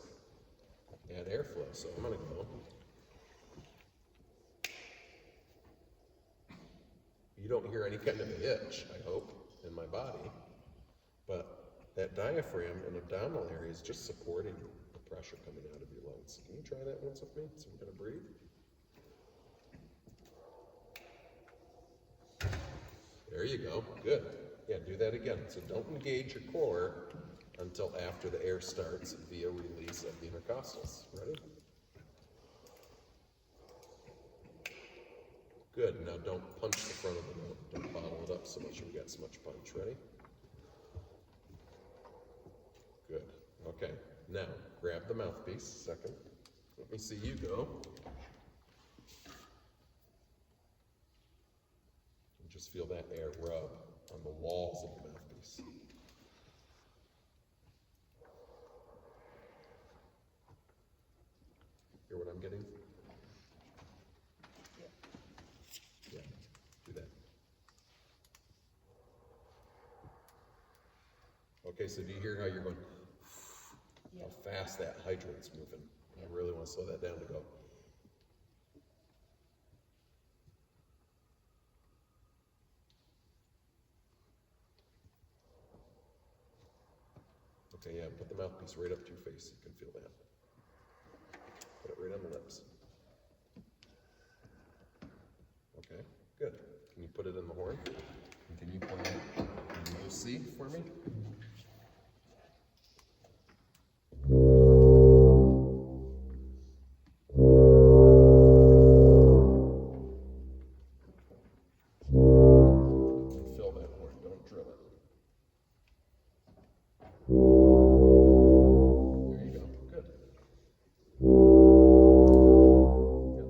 that airflow. So I'm gonna go. You don't hear any kind of a hitch, I hope, in my body, but that diaphragm and abdominal area is just supporting the pressure coming out of your lungs. Can you try that once with me? So we're gonna breathe. There you go, good. Yeah, do that again. So don't engage your core until after the air starts via release of the intercostals. Ready? Good, now don't punch the front of the note. Don't bottle it up so much we got so much punch. Ready? Good, okay. Now, grab the mouthpiece, second. Let me see you go. And just feel that air rub on the walls of the mouthpiece. Hear what I'm getting? Yeah, do that. Okay, so do you hear how you're going? Yeah. How fast that hydrant's moving. I really want to slow that down to go. Okay, yeah, put the mouthpiece right up to your face. You can feel that. Put it right on the lips. Good. Can you put it in the horn? And can you play low C for me? And fill that horn, don't drill it. There you go. Good. Yep.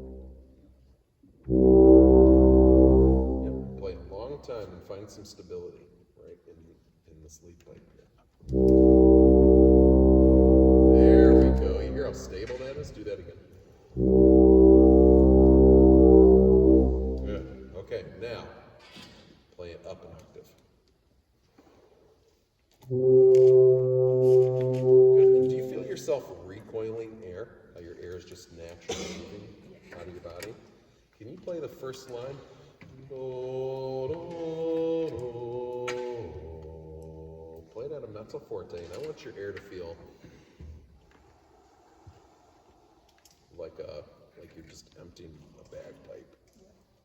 Play a long time and find some stability, right, in this lead pipe here. There we go. You hear how stable that is? Do that again. Good. Okay, now play it up an octave. Good. And do you feel yourself recoiling air? How your air is just naturally moving out of your body? Can you play the first line? Do, do, do. Play it at a mezzo forte, and I want your air to feel like you're just emptying a bagpipe.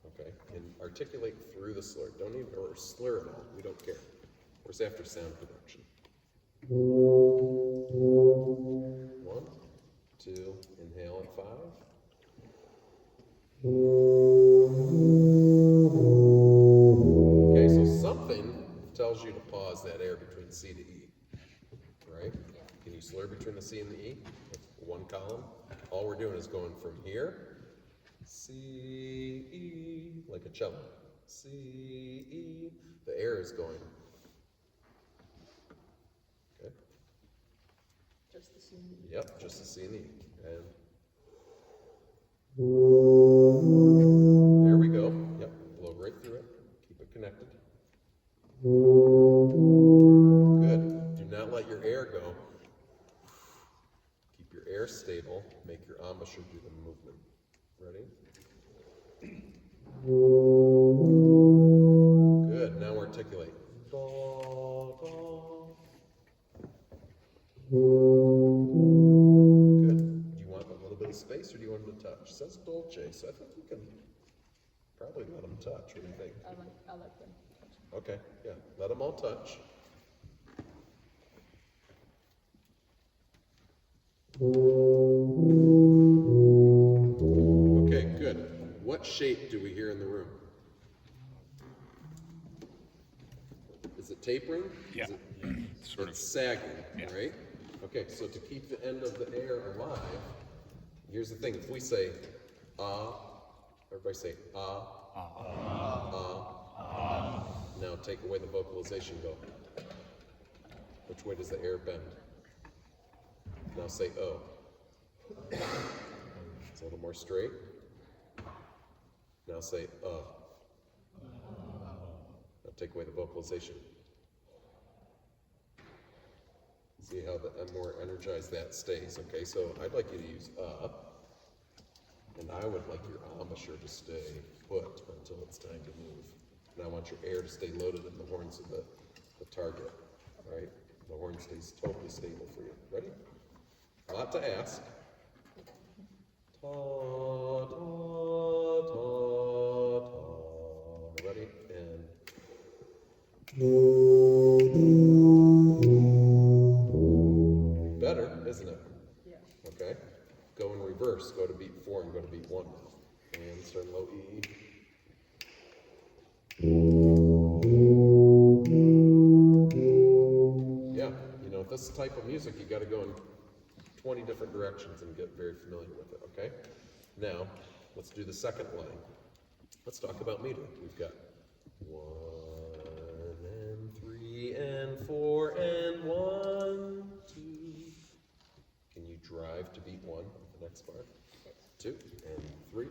Okay? And articulate through the slur. Don't even, or slur at all. We don't care. We're just after sound production. 1, 2, inhale at 5. Okay, so something tells you to pause that air between C to E, right? Can you slur between the C and the E? One column. All we're doing is going from here, C, E, like a cello. C, E. The air is going. Okay. Just the C and the E. Yep, just the C and E. And there we go. Yep, blow right through it. Keep it connected. Good. Do not let your air go. Keep your air stable. Make your embouchure do the movement. Ready? Good. Now articulate. Da, da. Good. Do you want a little bit of space or do you want them to touch? It says dolce, so I think you can probably let them touch. What do you think? I like them. Okay, yeah. Let them all touch. Okay, good. What shape do we hear in the room? Is it tapering? Yeah. Is it, Sort of. it's sagging, Yeah. right? Okay, so to keep the end of the air alive, here's the thing. If we say, everybody say, now take away the vocalization, go. Which way does the air bend? Now say, oh. It's a little more straight. Now say, Now take away the vocalization. See how the more energized that stays, okay? So I'd like you to use and I would like your embouchure to stay put until it's time to move. And I want your air to stay loaded in the horns of the target, right? The horn stays totally stable for you. Ready? A lot to ask. Ta, ta, ta, ta. Ready? And better, isn't it? Yeah. Okay. Go in reverse. Go to beat 4 and go to beat 1. And start low E. Yeah, you know, with this type of music, you got to go in 20 different directions and get very familiar with it, okay? Now, let's do the second line. Let's talk about meter. We've got 1 and 3 and 4 and 1, 2. Can you drive to beat 1, the next bar? 2 and 3.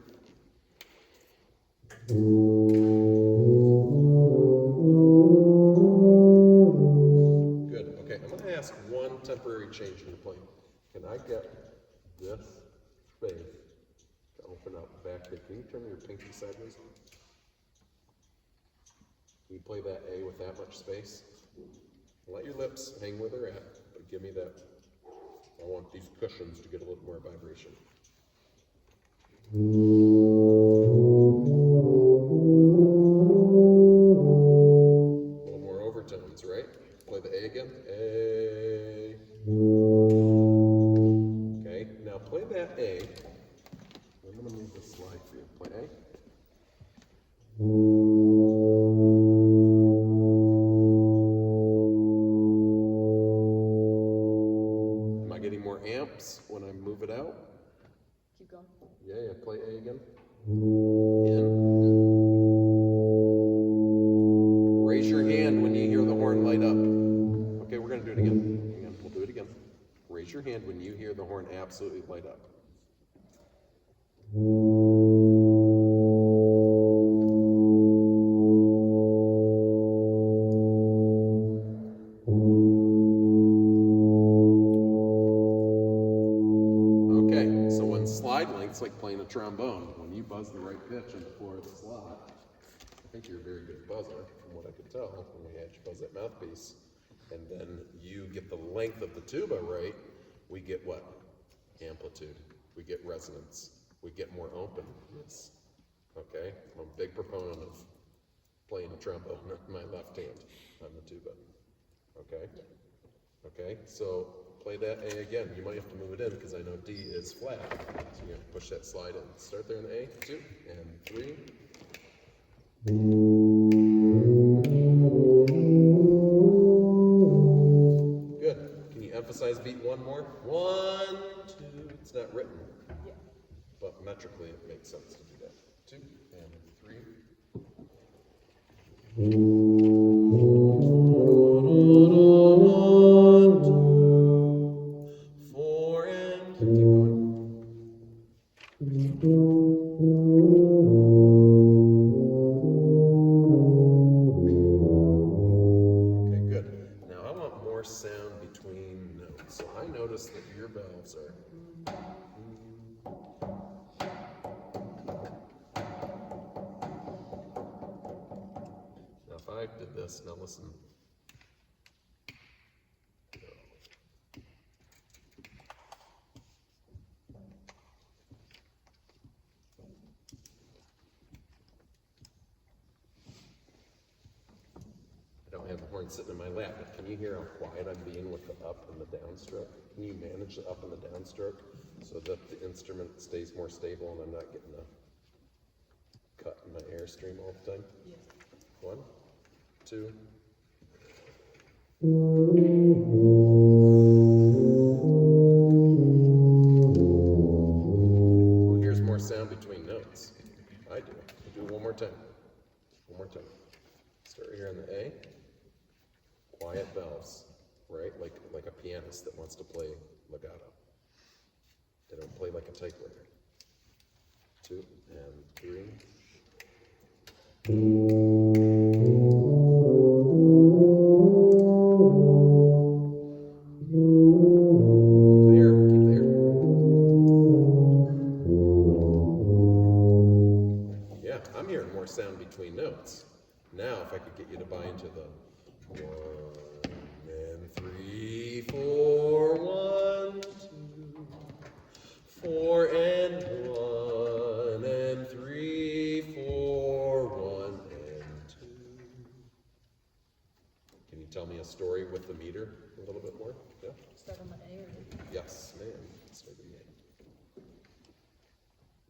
Good. Okay, I'm going to ask one temporary change in the playing. Can I get this space to open up back here? Can you turn your pinky sideways? Can you play that A with that much space? Let your lips hang where they're at, but give me that. I want these cushions to get a little more vibration. Go. Yeah, play A again. In. Raise your hand when you hear the horn light up. Okay, we're gonna do it again. Hang on, we'll do it again. Raise your hand when you hear the horn absolutely light up. Okay, so when slide length's like playing a trombone. When you buzz the right pitch on the floor of the slot, I think you're a very good buzzer, from what I could tell when we had you buzz that mouthpiece. And then you get the length of the tuba right, we get what? Amplitude. We get resonance. We get more openness. Okay? I'm a big proponent of playing a trombone in my left hand on the tuba. Okay? Okay, so play that A again. You might have to move it in because I know D is flat. So you're gonna push that slide in. Start there in the A, 2, and 3. Good. Can you emphasize beat 1 more? 1, 2. It's not written, Yeah. but metrically it makes sense to do that. 2 and 3. 1, 2, 4, and keep going. Okay, good. Now I want more sound between notes. So I notice that your valves are. Now if I did this, now listen. I don't have the horn sitting in my lap, but can you hear how quiet I'm being with the up and the down stroke? Can you manage the up and the down stroke so that the instrument stays more stable and I'm not getting a cut in my airstream all the time? Yeah. 1, 2. Who hears more sound between notes? I do. We'll do it one more time. One more time. Start here on the A. Quiet valves, right? Like a pianist that wants to play legato. They don't play like a typewriter. 2 and 3. Keep there. Yeah, I'm hearing more sound between notes. Now, if I could get you to buy into the 1 and 3, 4, 1, 2, 4 and 1 and 3, 4, 1 and 2. Can you tell me a story with the meter a little bit more? Yeah? Start on the A or B? Yes, ma'am. Start with the A.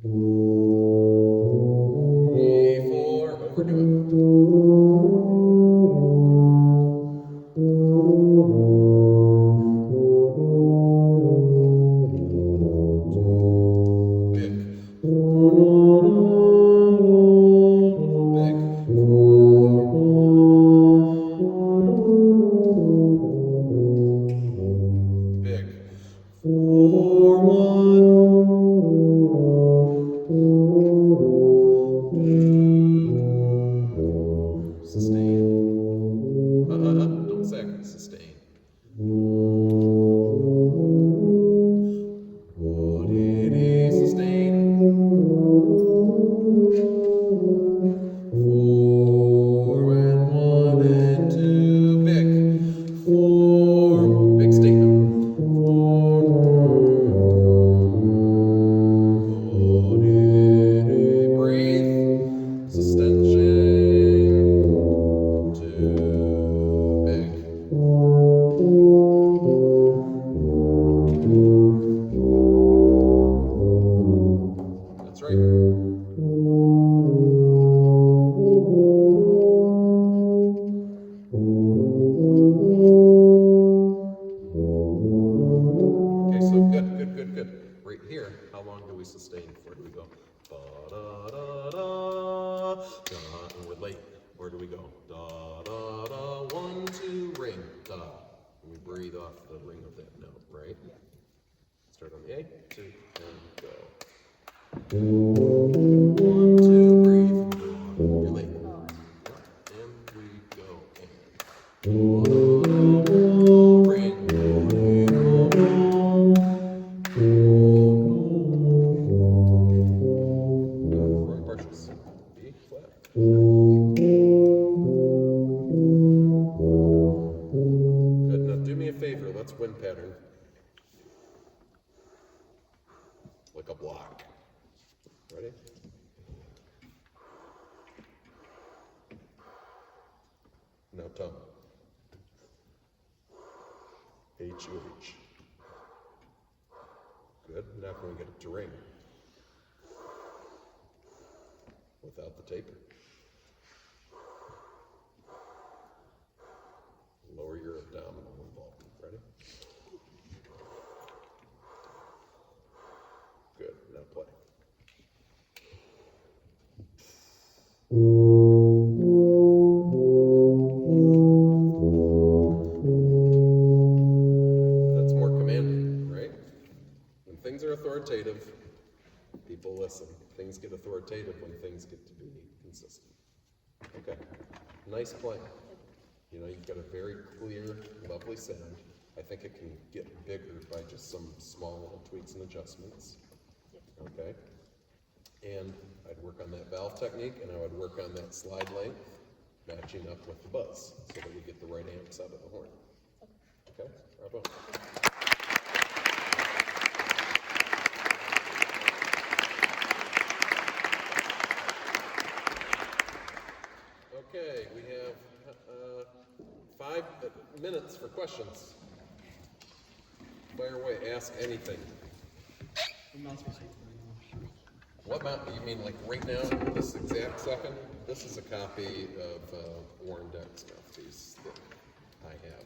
3, 4, overdo it. Big. Big. 4. Big. 4, 1. and we're late. Where do we go? Da, da, da, 1, 2, ring, da. And we breathe off the ring of that note, right? Yeah. Start on the A, 2, and go. 1, 2, breathe. You're late. And we go. And ring. Wrong partials. B flat. Good. Now do me a favor. Let's wind pattern. Like a block. Ready? Now tongue. H-U-H. Good. Now can we get it to ring? Without the taper. Lower your abdominal involvement. Ready? Good. Now play. That's more commanding, right? When things are authoritative, people listen. Things get authoritative when things get to be consistent. Okay. Nice playing. You know, you've got a very clear, lovely sound. I think it can get bigger by just some small little tweaks and adjustments. Okay? And I'd work on that valve technique, and I would work on that slide length, matching up with the buzz, so that we get the right amps out of the horn. Okay? Bravo. Okay, we have 5 minutes for questions. Fire away, ask anything. What amount, you mean like right now, this exact second? This is a copy of Warren Deck's mouthpiece that I have.